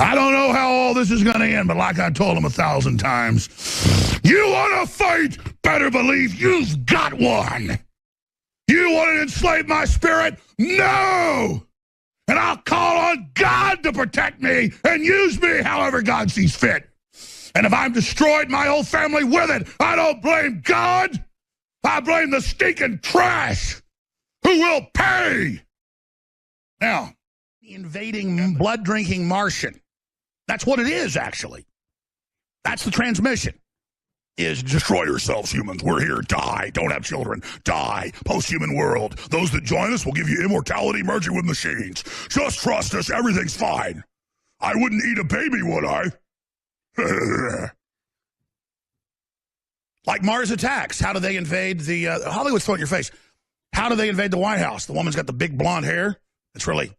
I don't know how all this is going to end, but like I told him 1,000 times, you want to fight? Better believe you've got one. You want to enslave my spirit? No! And I'll call on God to protect me and use me however God sees fit. And if I'm destroyed, my whole family with it, I don't blame God. I blame the stinking trash who will pay. Now, the invading, blood-drinking Martian That's what it is, actually. That's the transmission. Is destroy yourselves, humans. We're here. Die. Don't have children. Die. Post-human world. Those that join us will give you immortality merging with machines. Just trust us. Everything's fine. I wouldn't eat a baby, would I? Like Mars Attacks. How do they invade the... Hollywood's throwing your face. How do they invade the White House? The woman's got the big blonde hair. It's really...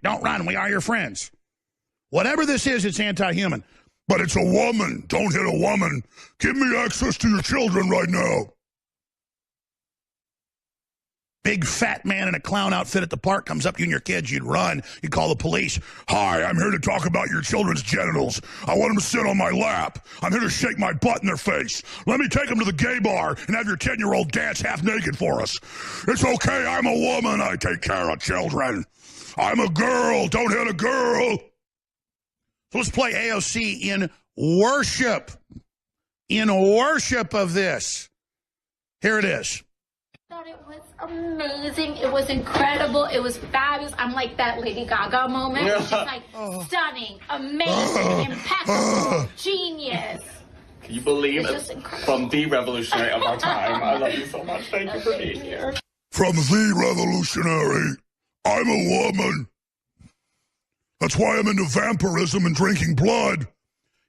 don't run. We are your friends. Whatever this is, it's anti-human. But it's a woman. Don't hit a woman. Give me access to your children right now. Big fat man in a clown outfit at the park comes up to you and your kids. You'd run. You'd call the police. Hi, I'm here to talk about your children's genitals. I want them to sit on my lap. I'm here to shake my butt in their face. Let me take them to the gay bar and have your 10-year-old dance half naked for us. It's okay. I'm a woman. I take care of children. I'm a girl. Don't hit a girl. So let's play AOC in worship. In worship of this. Here it is. I thought it was amazing. It was incredible. It was fabulous. I'm like that Lady Gaga moment. It's just like stunning, amazing, impeccable, genius. Can you believe It's just it? incredible. From the revolutionary of our time. I love you so much. Thank you for being here. From the revolutionary, I'm a woman. That's why I'm into vampirism and drinking blood.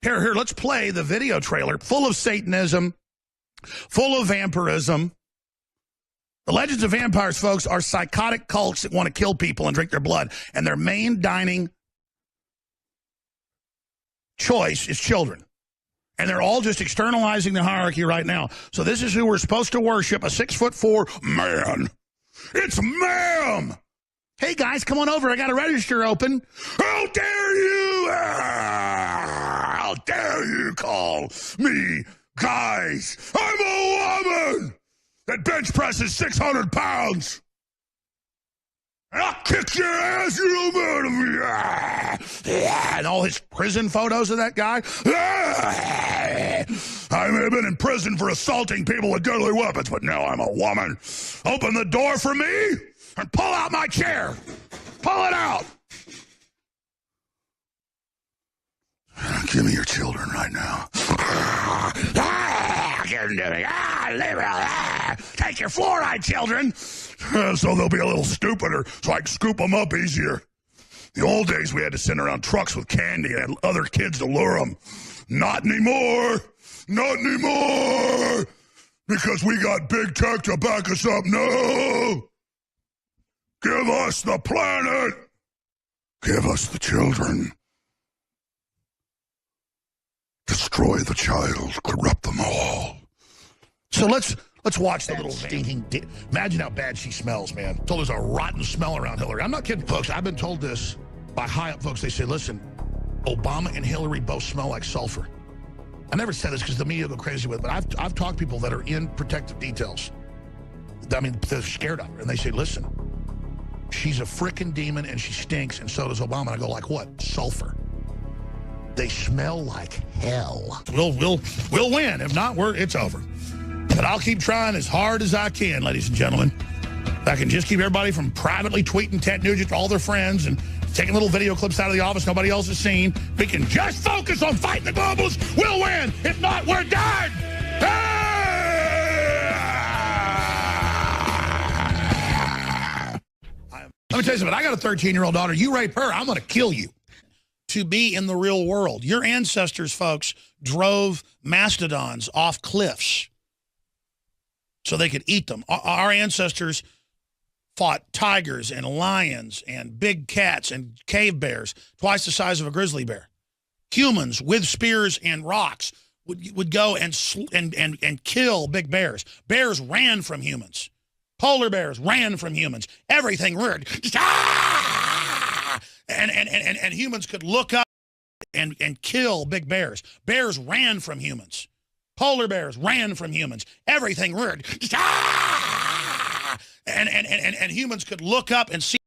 Here, let's play the video trailer. Full of Satanism, full of vampirism. The Legends of Vampires, folks, are psychotic cults that want to kill people and drink their blood. And their main dining choice is children. And they're all just externalizing the hierarchy right now. So this is who we're supposed to worship, a 6'4" man. It's ma'am. Hey, guys, come on over. I got a register open. How dare you? How dare you call me guys? I'm a woman that bench presses 600 pounds. And I'll kick your ass, you don't murder me. And all his prison photos of that guy. I may have been in prison for assaulting people with deadly weapons, but now I'm a woman. Open the door for me and pull out my chair. Pull it out. Give me your children right now. Give them to me. Take your fluoride children. So they'll be a little stupider, so I can scoop them up easier. The old days, we had to send around trucks with candy and other kids to lure them. Not anymore. Not anymore. Because we got big tech to back us up. No. Give us the planet. Give us the children. Destroy the child. Corrupt them all. So let's watch the little stinking... Imagine how bad she smells, man. Told there's a rotten smell around Hillary. I'm not kidding, folks. I've been told this by high-up folks. They say, listen, Obama and Hillary both smell like sulfur. I never said this because the media go crazy with it, but I've talked to people that are in protective details. I mean, they're scared of her. And they say, listen, she's a frickin' demon and she stinks, and so does Obama. And I go, like what? Sulfur. They smell like hell. We'll win. If not, it's over. But I'll keep trying as hard as I can, ladies and gentlemen. If I can just keep everybody from privately tweeting Ted Nugent to all their friends and taking little video clips out of the office nobody else has seen. We can just focus on fighting the globals. We'll win. If not, we're done. Let me tell you something. I got a 13-year-old daughter. You rape her, I'm going to kill you. To be in the real world. Your ancestors, folks, drove mastodons off cliffs so they could eat them. Our ancestors fought tigers and lions and big cats and cave bears, twice the size of a grizzly bear. Humans with spears and rocks would go and kill big bears. Bears ran from humans. Polar bears ran from humans. Everything roared. And humans could look up and kill big bears. Bears ran from humans. Polar bears ran from humans. Everything roared. And humans could look up and see.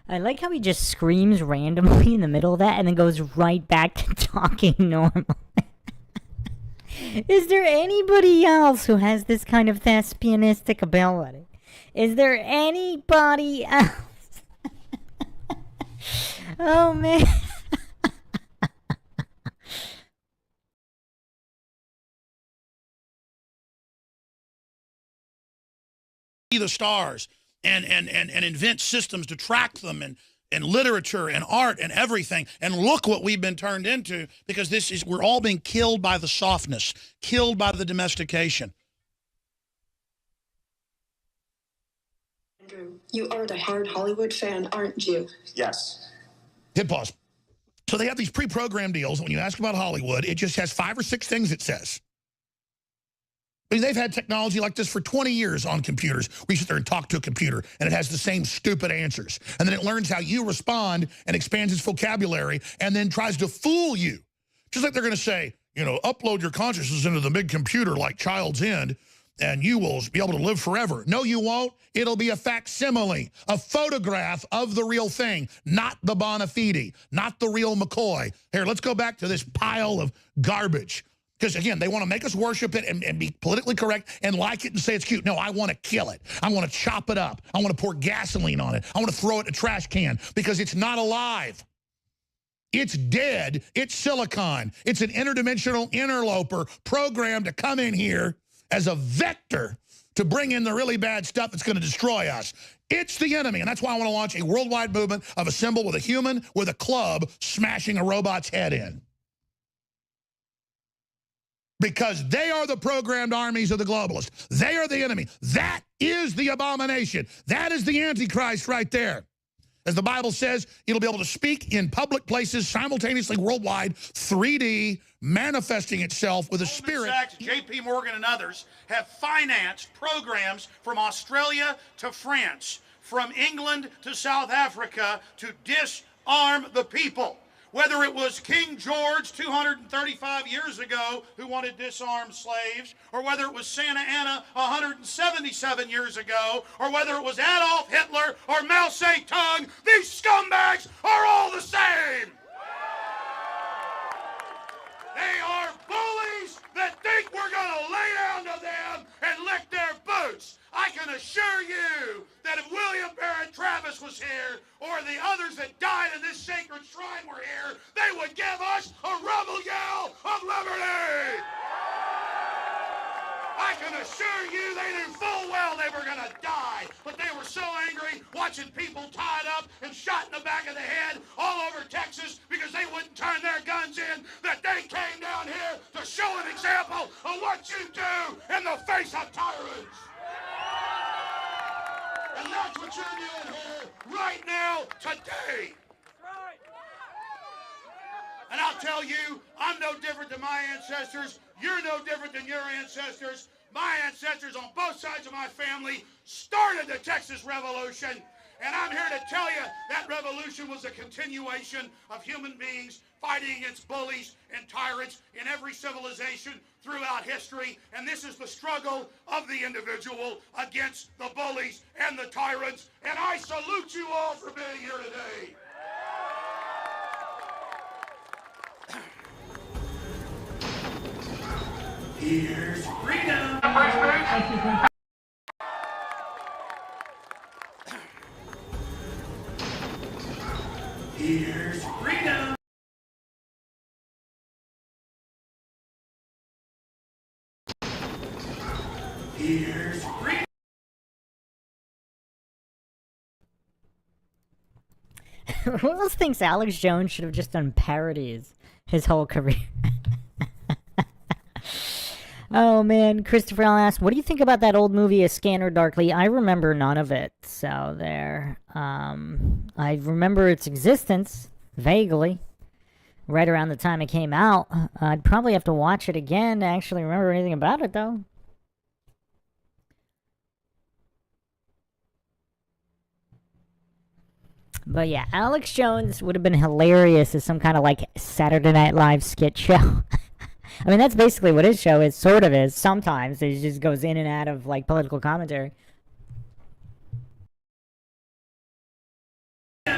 I like how he just screams randomly in the middle of that and then goes right back to talking normal. Is there anybody else who has this kind of thespianistic ability? Is there anybody else? Oh, man. The stars and invent systems to track them and literature and art and everything. And look what we've been turned into, because we're all being killed by the softness, killed by the domestication. Andrew, you are the hard Hollywood fan, aren't you? Yes. Hit pause. So they have these pre-programmed deals. When you ask about Hollywood, it just has 5 or 6 things it says. I mean, they've had technology like this for 20 years on computers. We sit there and talk to a computer, and it has the same stupid answers. And then it learns how you respond and expands its vocabulary and then tries to fool you. Just like they're going to say, you know, upload your consciousness into the big computer like Child's End, and you will be able to live forever. No, you won't. It'll be a facsimile, a photograph of the real thing, not the bona fide, not the real McCoy. Here, let's go back to this pile of garbage. Because, again, they want to make us worship it and be politically correct and like it and say it's cute. No, I want to kill it. I want to chop it up. I want to pour gasoline on it. I want to throw it in a trash can because it's not alive. It's dead. It's silicon. It's an interdimensional interloper programmed to come in here as a vector to bring in the really bad stuff that's going to destroy us. It's the enemy, and that's why I want to launch a worldwide movement of a symbol with a human with a club smashing a robot's head in. Because they are the programmed armies of the globalists. They are the enemy. That is the abomination. That is the Antichrist right there. As the Bible says, it'll be able to speak in public places simultaneously worldwide, 3D, manifesting itself with a spirit. Sachs, J.P. Morgan, and others have financed programs from Australia to France, from England to South Africa to disarm the people. Whether it was King George 235 years ago who wanted disarmed slaves, or whether it was Santa Anna 177 years ago, or whether it was Adolf Hitler or Mao Zedong, these scumbags are all the same. They are bullies that think we're going to lay down to them and lick their boots. I can assure you that if William Barrett Travis was here, or the others that died in this sacred shrine were here, they would give us a rebel yell of liberty. I can assure you they knew full well they were going to die, but they were so angry watching people tied up and shot in the back of the head all over Texas because they wouldn't turn their guns in that they came down here to show an example of what you do in the face of tyrants. And that's what you're doing here right now, today. And I'll tell you, I'm no different than my ancestors. You're no different than your ancestors. My ancestors on both sides of my family started the Texas Revolution. And I'm here to tell you that revolution was a continuation of human beings fighting against bullies and tyrants in every civilization throughout history. And this is the struggle of the individual against the bullies and the tyrants. And I salute you all for being here today. Here's freedom. Here's freedom. Here's freedom. Who else thinks Alex Jones should have just done parodies his whole career? Oh man, Christopher L. asked, what do you think about that old movie, A Scanner Darkly? I remember none of it, so there. I remember its existence, vaguely, right around the time it came out. I'd probably have to watch it again to actually remember anything about it, though. But yeah, Alex Jones would have been hilarious as some kind of like Saturday Night Live skit show. I mean, that's basically what his show is, sort of is. Sometimes it just goes in and out of like political commentary. Hey,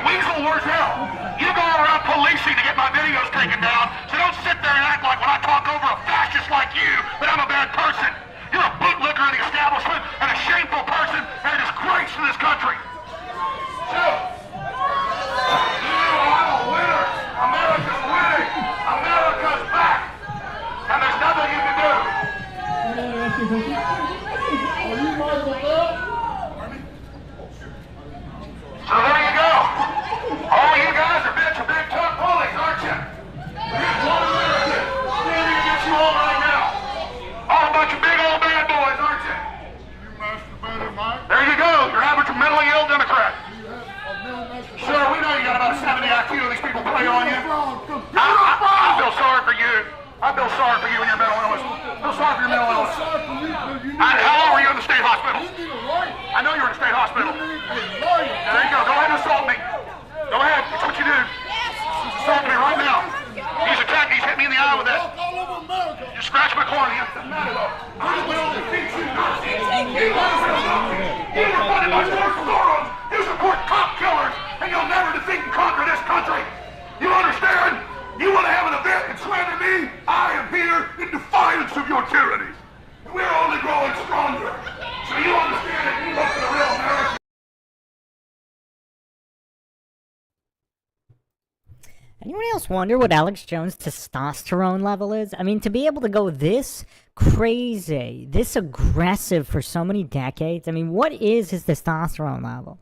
Weasel, where's hell? You go around policing to get my videos taken down, so don't sit there and act like when I talk over a fascist like you that I'm a bad person. You're a bootlicker of the establishment, I feel sorry for you. I feel sorry for you and your mental illness. I feel sorry for your mental illness. How long were you in the state hospital? I know you were in the state hospital. There you go. Go ahead and assault me. Go ahead. It's what you do. Assault me right now. He's attacking. He's hit me in the eye with that. You scratch my cornea. I will defeat you, Nazi. You were funded by Soros. You support cop killers, and you'll never defeat and conquer this country. You understand? You want to have an event and slander me? I am here in defiance of your tyranny. We're only growing stronger. So you understand that you look at the real American. Anyone else wonder what Alex Jones' testosterone level is? I mean, to be able to go this crazy, this aggressive for so many decades, I mean, what is his testosterone level?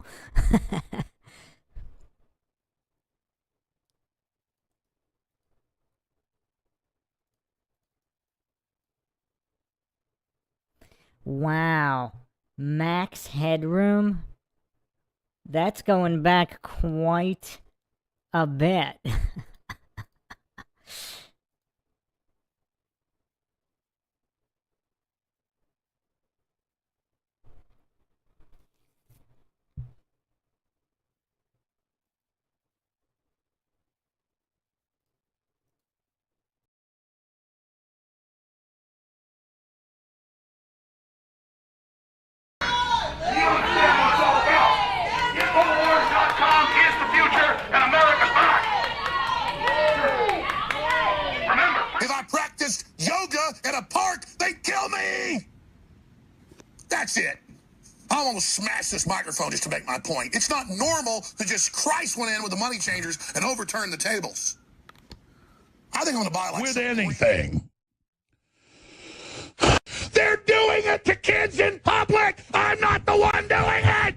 Wow. Max headroom? That's going back quite a bit. Infowars.com is the future, and America's back. Remember, If I practiced yoga in a park, they'd kill me. That's it. I almost smashed this microphone just to make my point. It's not normal to just Christ went in with the money changers and overturn the tables. I think I'm going to buy like with anything. They're doing it to kids in public. I'm not the one doing it.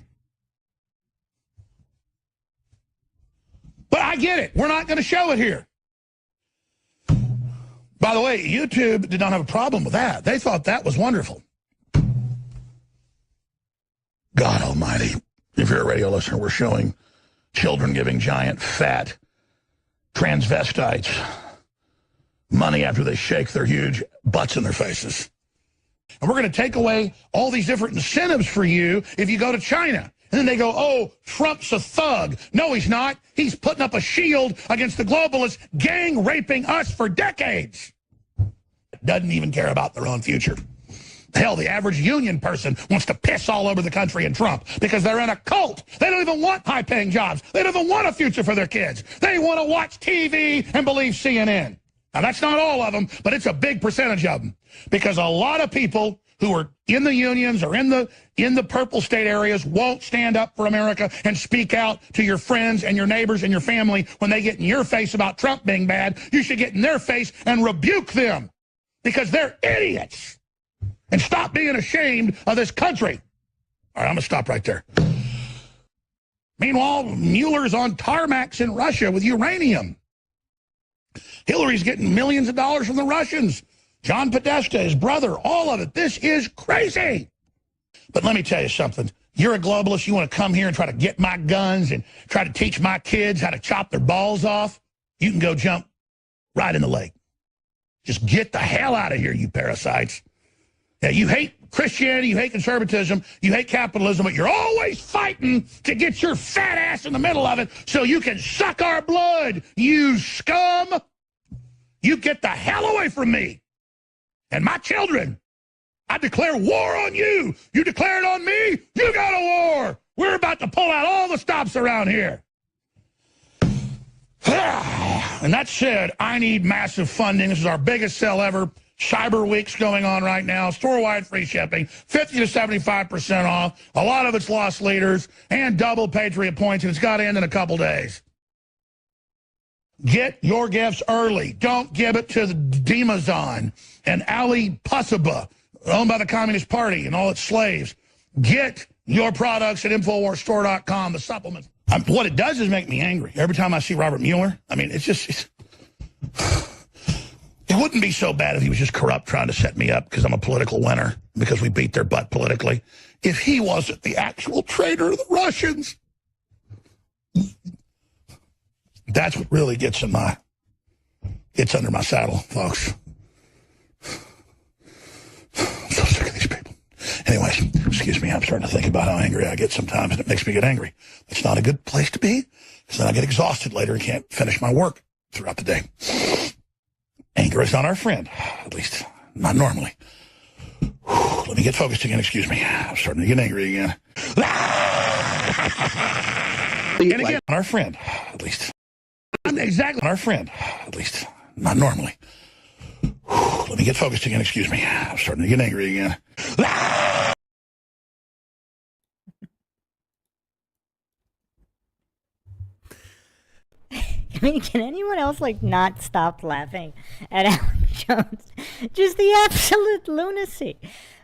But I get it. We're not going to show it here. By the way, YouTube did not have a problem with that. They thought that was wonderful. God almighty. If you're a radio listener, we're showing children giving giant, fat transvestites money after they shake their huge butts in their faces. And we're going to take away all these different incentives for you if you go to China. And then they go, oh, Trump's a thug. No, he's not. He's putting up a shield against the globalists, gang raping us for decades. Doesn't even care about their own future. Hell, the average union person wants to piss all over the country and Trump because they're in a cult. They don't even want high-paying jobs. They don't even want a future for their kids. They want to watch TV and believe CNN. Now, that's not all of them, but it's a big percentage of them because a lot of people who are in the unions or in the purple state areas won't stand up for America and speak out to your friends and your neighbors and your family when they get in your face about Trump being bad. You should get in their face and rebuke them because they're idiots. And stop being ashamed of this country. All right, I'm going to stop right there. Meanwhile, Mueller's on tarmacs in Russia with uranium. Hillary's getting millions of dollars from the Russians. John Podesta, his brother, all of it. This is crazy. But let me tell you something. You're a globalist. You want to come here and try to get my guns and try to teach my kids how to chop their balls off? You can go jump right in the lake. Just get the hell out of here, you parasites. Yeah, you hate Christianity, you hate conservatism, you hate capitalism, but you're always fighting to get your fat ass in the middle of it so you can suck our blood, you scum. You get the hell away from me and my children. I declare war on you. You declare it on me, you got a war. We're about to pull out all the stops around here. And that said, I need massive funding. This is our biggest sale ever. Cyber Week's going on right now. Store-wide free shipping, 50 to 75% off. A lot of it's lost leaders and double Patriot points, and it's got to end in a couple days. Get your gifts early. Don't give it to the Demazon and Ali Pusaba, owned by the Communist Party and all its slaves. Get your products at InfoWarsStore.com, the supplements. What it does is make me angry. Every time I see Robert Mueller, I mean, it's it wouldn't be so bad if he was just corrupt trying to set me up because I'm a political winner, because we beat their butt politically. If he wasn't the actual traitor of the Russians. That's what really gets under my saddle, folks. I'm so sick of these people. Anyways, excuse me, I'm starting to think about how angry I get sometimes, and it makes me get angry. It's not a good place to be, because then I get exhausted later and can't finish my work throughout the day. Anger is not our friend, at least not normally. Let me get focused again, excuse me. I'm starting to get angry again. And again, our friend, at least. Exactly our friend, at least not normally. Let me get focused again, excuse me. I'm starting to get angry again. I mean, can anyone else, like, not stop laughing at Alex Jones? Just the absolute lunacy.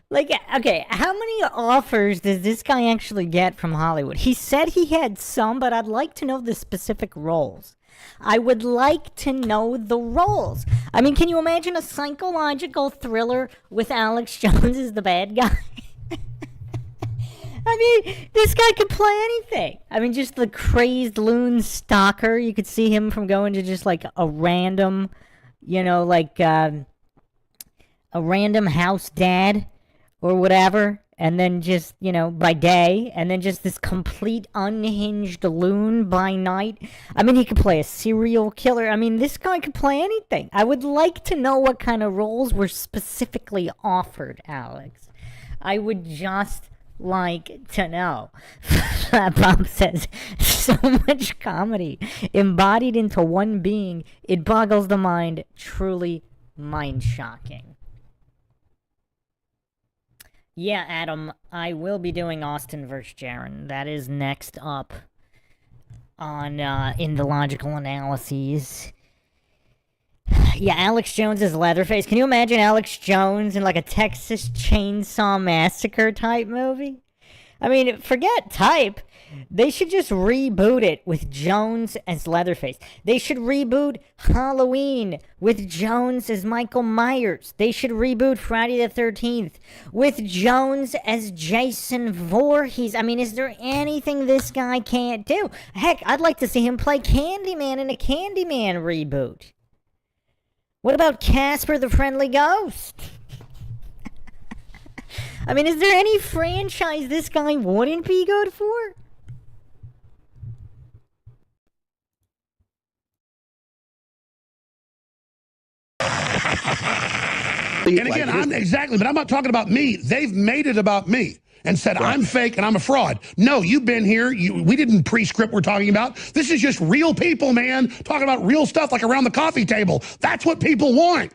Like, okay, how many offers does this guy actually get from Hollywood? He said he had some, but I'd like to know the specific roles. I would like to know the roles. I mean, can you imagine a psychological thriller with Alex Jones as the bad guy? I mean, this guy could play anything. I mean, just the crazed loon stalker. You could see him from going to just like a random, like a random house dad or whatever. And then just, by day. And then just this complete unhinged loon by night. I mean, he could play a serial killer. I mean, this guy could play anything. I would like to know what kind of roles were specifically offered, Alex. I would just like to know. Bob says, so much comedy embodied into one being, it boggles the mind. Truly mind-shocking. Yeah, Adam, I will be doing Austin vs. Jaron. That is next up on in the logical analyses. Yeah, Alex Jones is Leatherface. Can you imagine Alex Jones in like a Texas Chainsaw Massacre type movie? I mean, forget type. They should just reboot it with Jones as Leatherface. They should reboot Halloween with Jones as Michael Myers. They should reboot Friday the 13th with Jones as Jason Voorhees. I mean, is there anything this guy can't do? Heck, I'd like to see him play Candyman in a Candyman reboot. What about Casper the Friendly Ghost? I mean, is there any franchise this guy wouldn't be good for? And again, but I'm not talking about me. They've made it about me and said, right, I'm fake and I'm a fraud. No, you've been here. We didn't pre-script we're talking about. This is just real people, man, talking about real stuff like around the coffee table. That's what people want.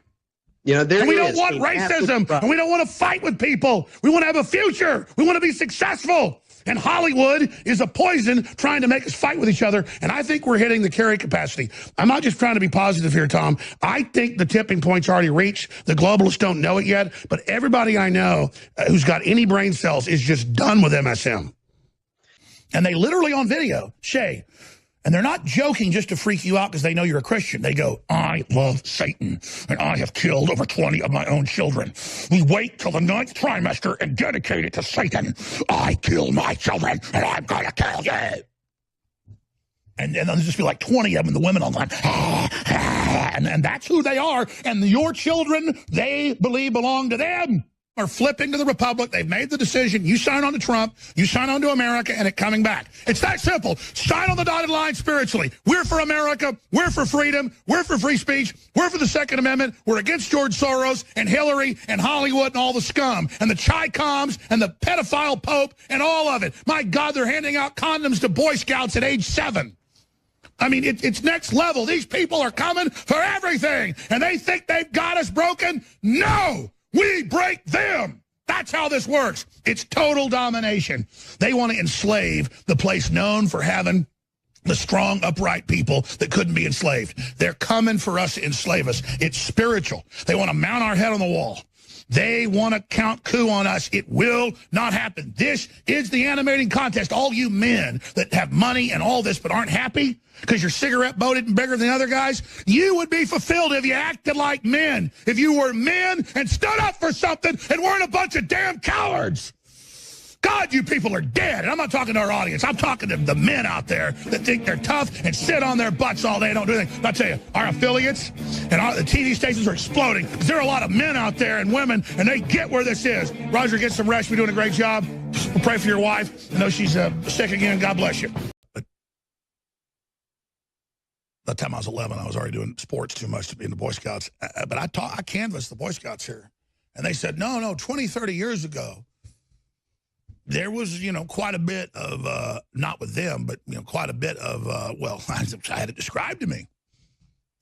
And we don't want racism, and we don't want to fight with people. We want to have a future. We want to be successful. And Hollywood is a poison trying to make us fight with each other. And I think we're hitting the carry capacity. I'm not just trying to be positive here, Tom. I think the tipping point's already reached. The globalists don't know it yet. But everybody I know who's got any brain cells is just done with MSM. And they literally on video, Shay, and they're not joking just to freak you out because they know you're a Christian. They go, I love Satan, and I have killed over 20 of my own children. We wait till the 9th trimester and dedicate it to Satan. I kill my children, and I'm going to kill you. And then there'll just be like 20 of them, and the women online, and that's who they are. And your children, they believe belong to them. Are flipping to the Republic. They've made the decision. You sign on to Trump, you sign on to America, and it coming back. It's that simple. Sign on the dotted line spiritually. We're for America. We're for freedom. We're for free speech. We're for the Second Amendment. We're against George Soros and Hillary and Hollywood and all the scum and the Chi-Coms and the pedophile Pope and all of it. My God, they're handing out condoms to Boy Scouts at age 7. I mean, it's next level. These people are coming for everything, and they think they've got us broken. No! We break them. That's how this works. It's total domination. They want to enslave the place known for having the strong, upright people that couldn't be enslaved. They're coming for us to enslave us. It's spiritual. They want to mount our head on the wall. They want to count coup on us. It will not happen. This is the animating contest. All you men that have money and all this but aren't happy because your cigarette boat isn't bigger than other guys, you would be fulfilled if you acted like men. If you were men and stood up for something and weren't a bunch of damn cowards. God, you people are dead. And I'm not talking to our audience. I'm talking to the men out there that think they're tough and sit on their butts all day and don't do anything. I'll tell you, our affiliates and the TV stations are exploding. There are a lot of men out there and women, and they get where this is. Roger, get some rest. You're doing a great job. We'll pray for your wife. I know she's sick again. God bless you. But by the time I was 11, I was already doing sports too much to be in the Boy Scouts. But I canvassed the Boy Scouts here. And they said, no, 20, 30 years ago, there was, quite a bit of, not with them, but, quite a bit of, I had it described to me.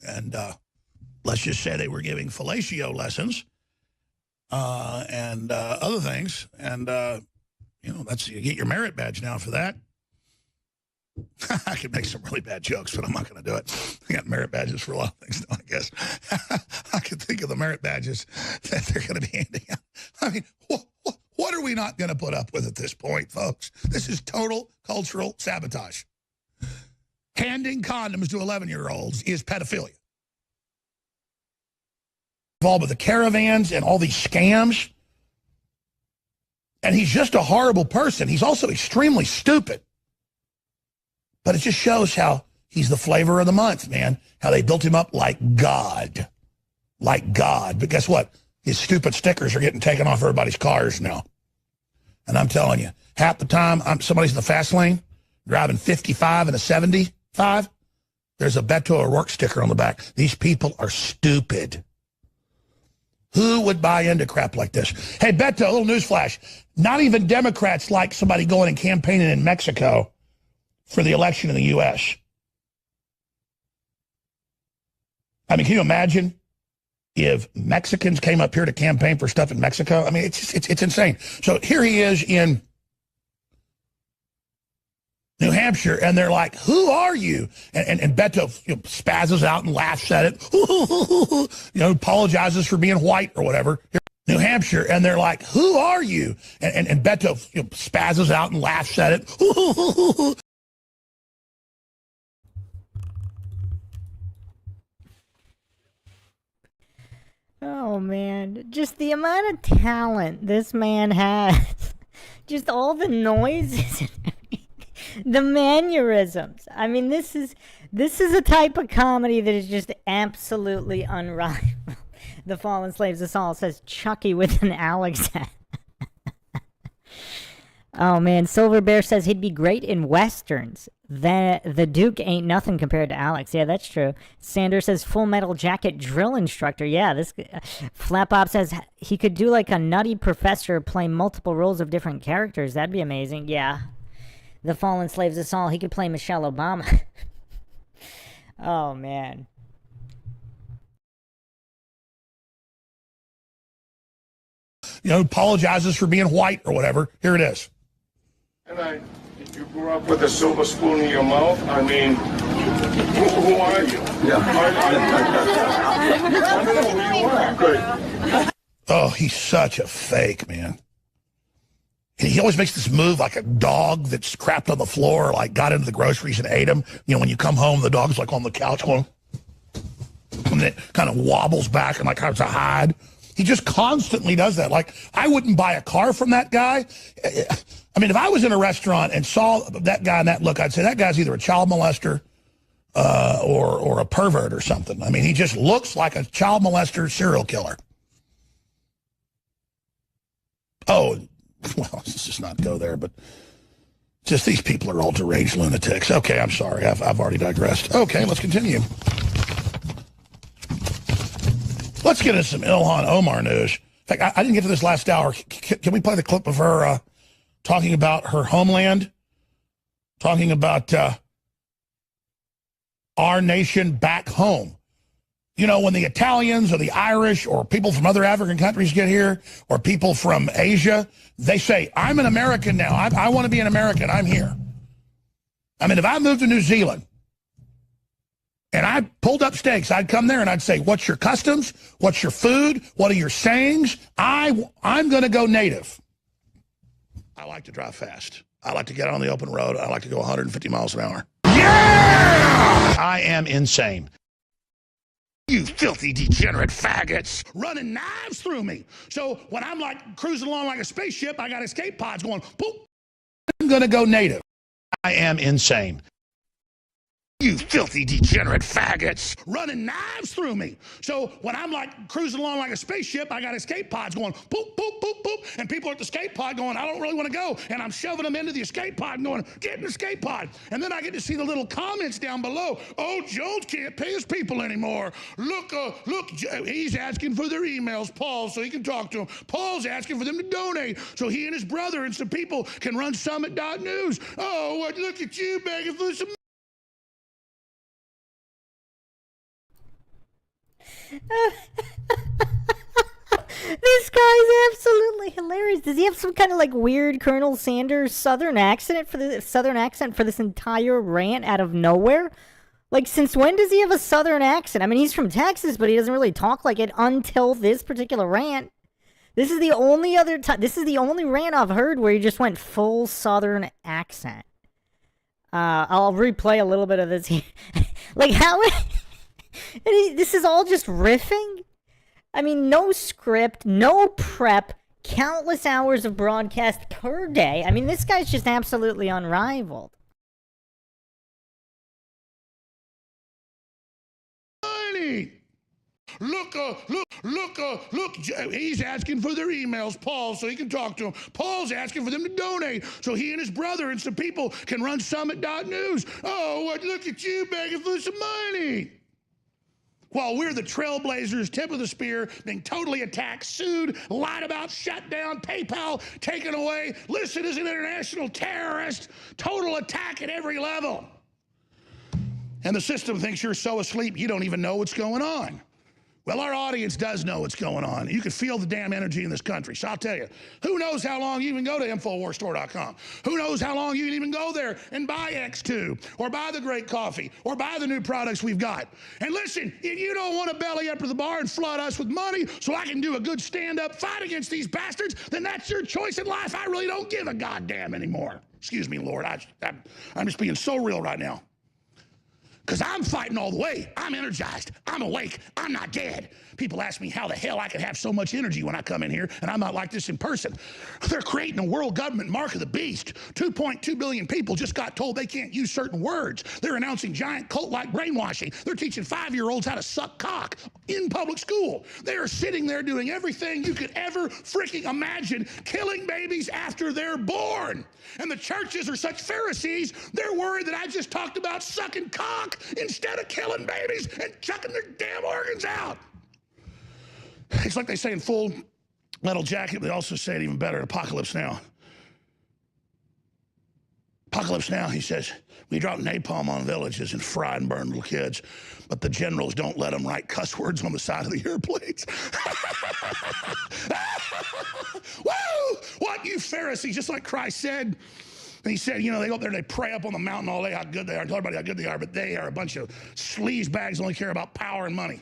And let's just say they were giving fellatio lessons and other things. And, you get your merit badge now for that. I could make some really bad jokes, but I'm not going to do it. I got merit badges for a lot of things now, I guess. I could think of the merit badges that they're going to be handing out. I mean, what are we not going to put up with at this point, folks? This is total cultural sabotage. Handing condoms to 11-year-olds is pedophilia. Involved with the caravans and all these scams. And he's just a horrible person. He's also extremely stupid. But it just shows how he's the flavor of the month, man. How they built him up like God. Like God. But guess what? His stupid stickers are getting taken off everybody's cars now. And I'm telling you, half the time somebody's in the fast lane, driving 55 and a 75, there's a Beto O'Rourke sticker on the back. These people are stupid. Who would buy into crap like this? Hey, Beto, a little newsflash. Not even Democrats like somebody going and campaigning in Mexico for the election in the U.S. I mean, can you imagine if Mexicans came up here to campaign for stuff in Mexico? I mean, it's insane. So here he is in New Hampshire, and they're like, who are you? And Beto spazzes out and laughs at it. Apologizes for being white or whatever. New Hampshire, and they're like, who are you? And Beto spazzes out and laughs at it. Oh, man. Just the amount of talent this man has. Just all the noises and everything. The mannerisms. I mean, this is a type of comedy that is just absolutely unrivaled. The Fallen Slaves of Saul says Chucky with an Alex hat. Oh, man. Silver Bear says he'd be great in Westerns. The Duke ain't nothing compared to Alex. Yeah, that's true. Sander says Full Metal Jacket drill instructor. Yeah, this Flapop says he could do like a nutty professor, play multiple roles of different characters. That'd be amazing. Yeah. The Fallen Slaves of Saul, he could play Michelle Obama. Oh, man. Apologizes for being white or whatever. Here it is. And you grew up with a silver spoon in your mouth. I mean, who are you? Yeah. I don't know who you are. Good. Oh, he's such a fake, man. And he always makes this move like a dog that's crapped on the floor, like got into the groceries and ate them. When you come home, the dog's like on the couch going, and it kind of wobbles back and like has to hide. He just constantly does that. Like, I wouldn't buy a car from that guy. I mean, if I was in a restaurant and saw that guy in that look, I'd say that guy's either a child molester or a pervert or something. I mean, he just looks like a child molester serial killer. Oh, well, let's just not go there, but just these people are all deranged lunatics. Okay, I'm sorry. I've already digressed. Okay, let's continue. Let's get into some Ilhan Omar news. In fact, I didn't get to this last hour. Can we play the clip of her talking about her homeland? Talking about our nation back home. When the Italians or the Irish or people from other African countries get here, or people from Asia, they say, I'm an American now. I want to be an American. I'm here. I mean, if I moved to New Zealand and I pulled up stakes, I'd come there and I'd say, what's your customs? What's your food? What are your sayings? I'm going to go native. I like to drive fast. I like to get on the open road. I like to go 150 miles an hour. Yeah! I am insane. You filthy degenerate faggots running knives through me. So when I'm like cruising along like a spaceship, I got escape pods going, poop. I'm going to go native. I am insane. You filthy degenerate faggots running knives through me. So when I'm like cruising along like a spaceship, I got escape pods going poop, poop, poop, poop. And people at the escape pod going, I don't really want to go. And I'm shoving them into the escape pod and going, get in the escape pod. And then I get to see the little comments down below. Oh, Jones can't pay his people anymore. Look, he's asking for their emails, Paul, so he can talk to them. Paul's asking for them to donate so he and his brother and some people can run summit.news. Oh, what, look at you begging for some. This guy's absolutely hilarious. Does he have some kind of like weird Colonel Sanders southern accent for this entire rant out of nowhere? Like, since when does he have a southern accent? I mean, he's from Texas, but he doesn't really talk like it until this particular rant. This is the only other time. This is the only rant I've heard where he just went full southern accent. I'll replay a little bit of this. Like, how? This is all just riffing? I mean, no script, no prep, countless hours of broadcast per day. I mean, this guy's just absolutely unrivaled. Money. Look, he's asking for their emails, Paul, so he can talk to them. Paul's asking for them to donate so he and his brother and some people can run summit.news. Oh, what, look at you begging for some money. While we're the trailblazers, tip of the spear, being totally attacked, sued, lied about, shut down, PayPal taken away, listed as an international terrorist, total attack at every level. And the system thinks you're so asleep you don't even know what's going on. Well, our audience does know what's going on. You can feel the damn energy in this country. So I'll tell you, who knows how long you even go to InfoWarsStore.com? Who knows how long you can even go there and buy X2 or buy the great coffee or buy the new products we've got. And listen, if you don't want to belly up to the bar and flood us with money so I can do a good stand-up fight against these bastards, then that's your choice in life. I really don't give a goddamn anymore. Excuse me, Lord. I'm just being so real right now. Because I'm fighting all the way. I'm energized. I'm awake. I'm not dead. People ask me how the hell I can have so much energy when I come in here, and I'm not like this in person. They're creating a world government mark of the beast. 2.2 billion people just got told they can't use certain words. They're announcing giant cult-like brainwashing. They're teaching 5-year-olds how to suck cock in public school. They are sitting there doing everything you could ever freaking imagine, killing babies after they're born. And the churches are such Pharisees, they're worried that I just talked about sucking cock instead of killing babies and chucking their damn organs out. It's like they say in Full Metal Jacket, they also say it even better in Apocalypse Now. Apocalypse Now, he says, we drop napalm on villages and fry and burn little kids, but the generals don't let them write cuss words on the side of the airplanes. Woo! What, you Pharisees, just like Christ said. And he said, you know, they go up there and they pray up on the mountain all day how good they are and tell everybody how good they are, but they are a bunch of sleaze bags, only care about power and money.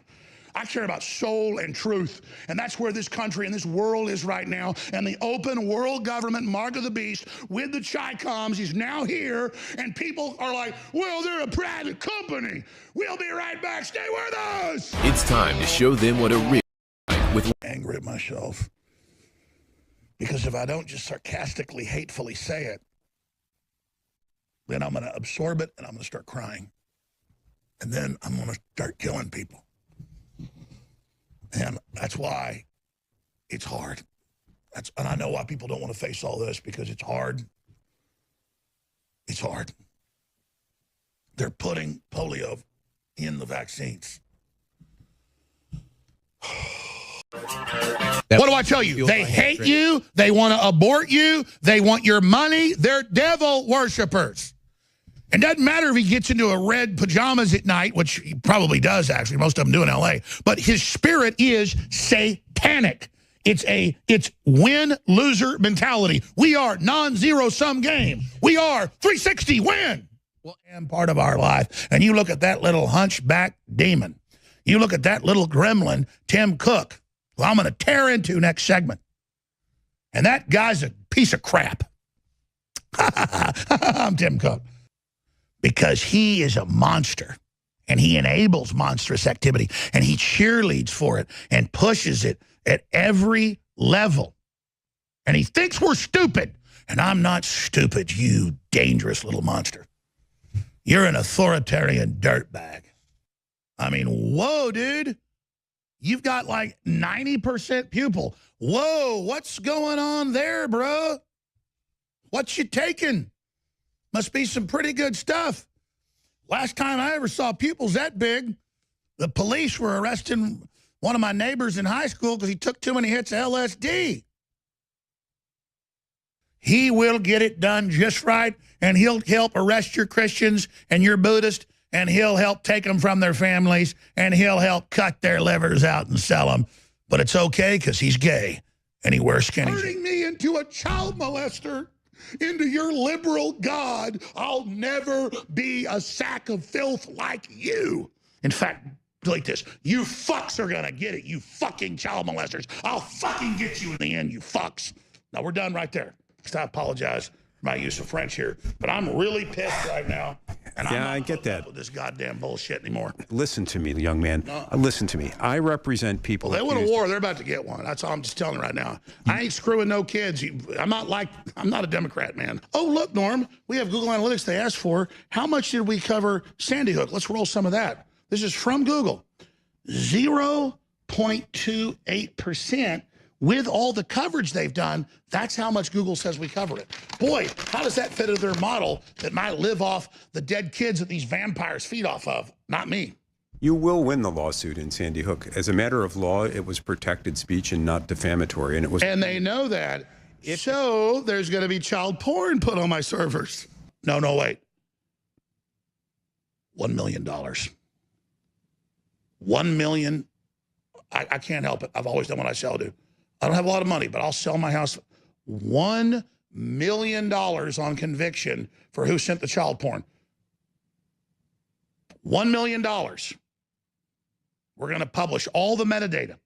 I care about soul and truth, and that's where this country and this world is right now. And the open world government mark of the beast with the Chi-Coms is now here, and people are like, well, they're a private company. We'll be right back. Stay with us. It's time to show them what a real with angry at myself, because if I don't just sarcastically, hatefully say it, then I'm going to absorb it and I'm going to start crying, and then I'm going to start killing people. And that's why it's hard. And I know why people don't want to face all this, because it's hard. It's hard. They're putting polio in the vaccines. What do I tell you? They hate you. They want to abort you. They want your money. They're devil worshipers. It doesn't matter if he gets into a red pajamas at night, which he probably does, actually. Most of them do in L.A. But his spirit is satanic. It's win-loser mentality. We are non-zero-sum game. We are 360 win. Well, and part of our life. And you look at that little hunchback demon. You look at that little gremlin, Tim Cook, who I'm going to tear into next segment. And that guy's a piece of crap. I'm Tim Cook. Because he is a monster. And he enables monstrous activity, and he cheerleads for it and pushes it at every level. And he thinks we're stupid. And I'm not stupid, you dangerous little monster. You're an authoritarian dirtbag. I mean, whoa, dude. You've got like 90% pupil. Whoa, what's going on there, bro? What you taking? Must be some pretty good stuff. Last time I ever saw pupils that big, the police were arresting one of my neighbors in high school because he took too many hits of LSD. He will get it done just right, and he'll help arrest your Christians and your Buddhists, and he'll help take them from their families, and he'll help cut their livers out and sell them. But it's okay because he's gay, and he wears skinny jeans. Turning me into a child molester, into your liberal God. I'll never be a sack of filth like you. In fact, like this, you fucks are gonna get it, you fucking child molesters. I'll fucking get you in the end, you fucks. Now we're done right there. I apologize for my use of French here, but I'm really pissed right now. And yeah, I get that. With this goddamn bullshit anymore. Listen to me, young man. No. Listen to me. I represent people. Well, they want a war. They're about to get one. That's all I'm just telling you right now. I ain't screwing no kids. I'm not a Democrat, man. Oh, look, Norm, we have Google Analytics they asked for. How much did we cover Sandy Hook? Let's roll some of that. This is from Google. 0.28%. With all the coverage they've done, that's how much Google says we cover it. Boy, how does that fit into their model that might live off the dead kids that these vampires feed off of? Not me. You will win the lawsuit in Sandy Hook. As a matter of law, it was protected speech and not defamatory, and it was. And they know that. So there's going to be child porn put on my servers. No, wait. $1 million. $1 million. I can't help it. I've always done what I shall do. I don't have a lot of money, but I'll sell my house. $1 million on conviction for who sent the child porn. $1 million. We're going to publish all the metadata.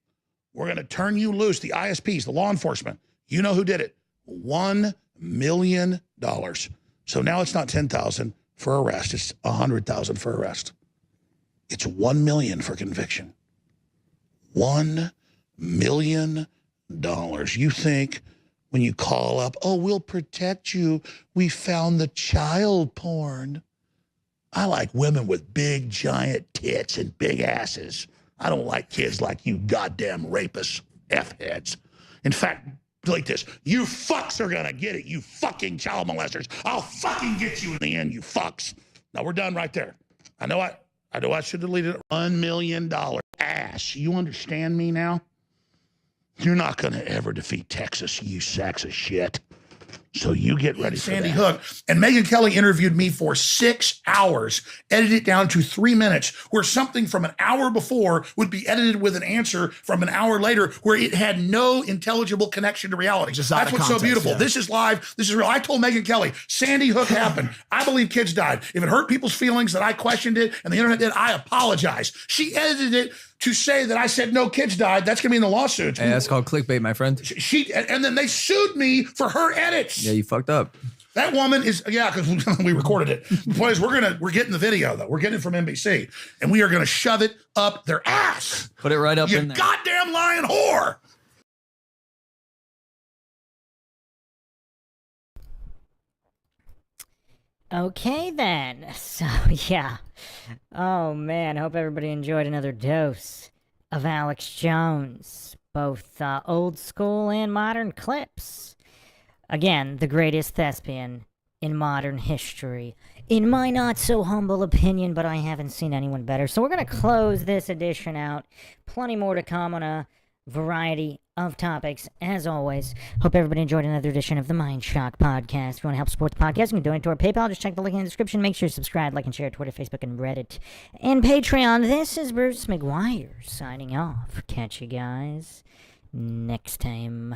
We're going to turn you loose, the ISPs, the law enforcement. You know who did it. $1 million. So now it's not $10,000 for arrest. It's $100,000 for arrest. It's $1 million for conviction. $1 million. You think when you call up, oh, we'll protect you. We found the child porn. I like women with big, giant tits and big asses. I don't like kids like you goddamn rapists, F-heads. In fact, like this, you fucks are going to get it, you fucking child molesters. I'll fucking get you in the end, you fucks. Now, we're done right there. I know I should have deleted it. $1 million ass. You understand me now? You're not going to ever defeat Texas, you sacks of shit. So you get ready for Sandy Hook. And Megyn Kelly interviewed me for 6 hours, edited it down to 3 minutes, where something from an hour before would be edited with an answer from an hour later, where it had no intelligible connection to reality. That's what's context, so beautiful. Yeah. This is live. This is real. I told Megyn Kelly, Sandy Hook happened. I believe kids died. If it hurt people's feelings that I questioned it and the internet did, I apologize. She edited it to say that I said no kids died. That's going to be in the lawsuits. Hey, that's called clickbait, my friend. And then they sued me for her edits. Yeah, you fucked up. That woman is, yeah, because we recorded it. The point is, we're getting the video, though. We're getting it from NBC. And we are going to shove it up their ass. Put it right up in there. You goddamn lying whore. Okay, then. So, yeah. Oh, man. Hope everybody enjoyed another dose of Alex Jones. Both old school and modern clips. Again, the greatest thespian in modern history. In my not-so-humble opinion, but I haven't seen anyone better. So we're going to close this edition out. Plenty more to come on a variety of topics, as always. Hope everybody enjoyed another edition of the Mindshock podcast. If you want to help support the podcast, you can donate to our PayPal. Just check the link in the description. Make sure you subscribe, like, and share Twitter, Facebook, and Reddit. And Patreon. This is Bruce McGuire signing off. Catch you guys next time.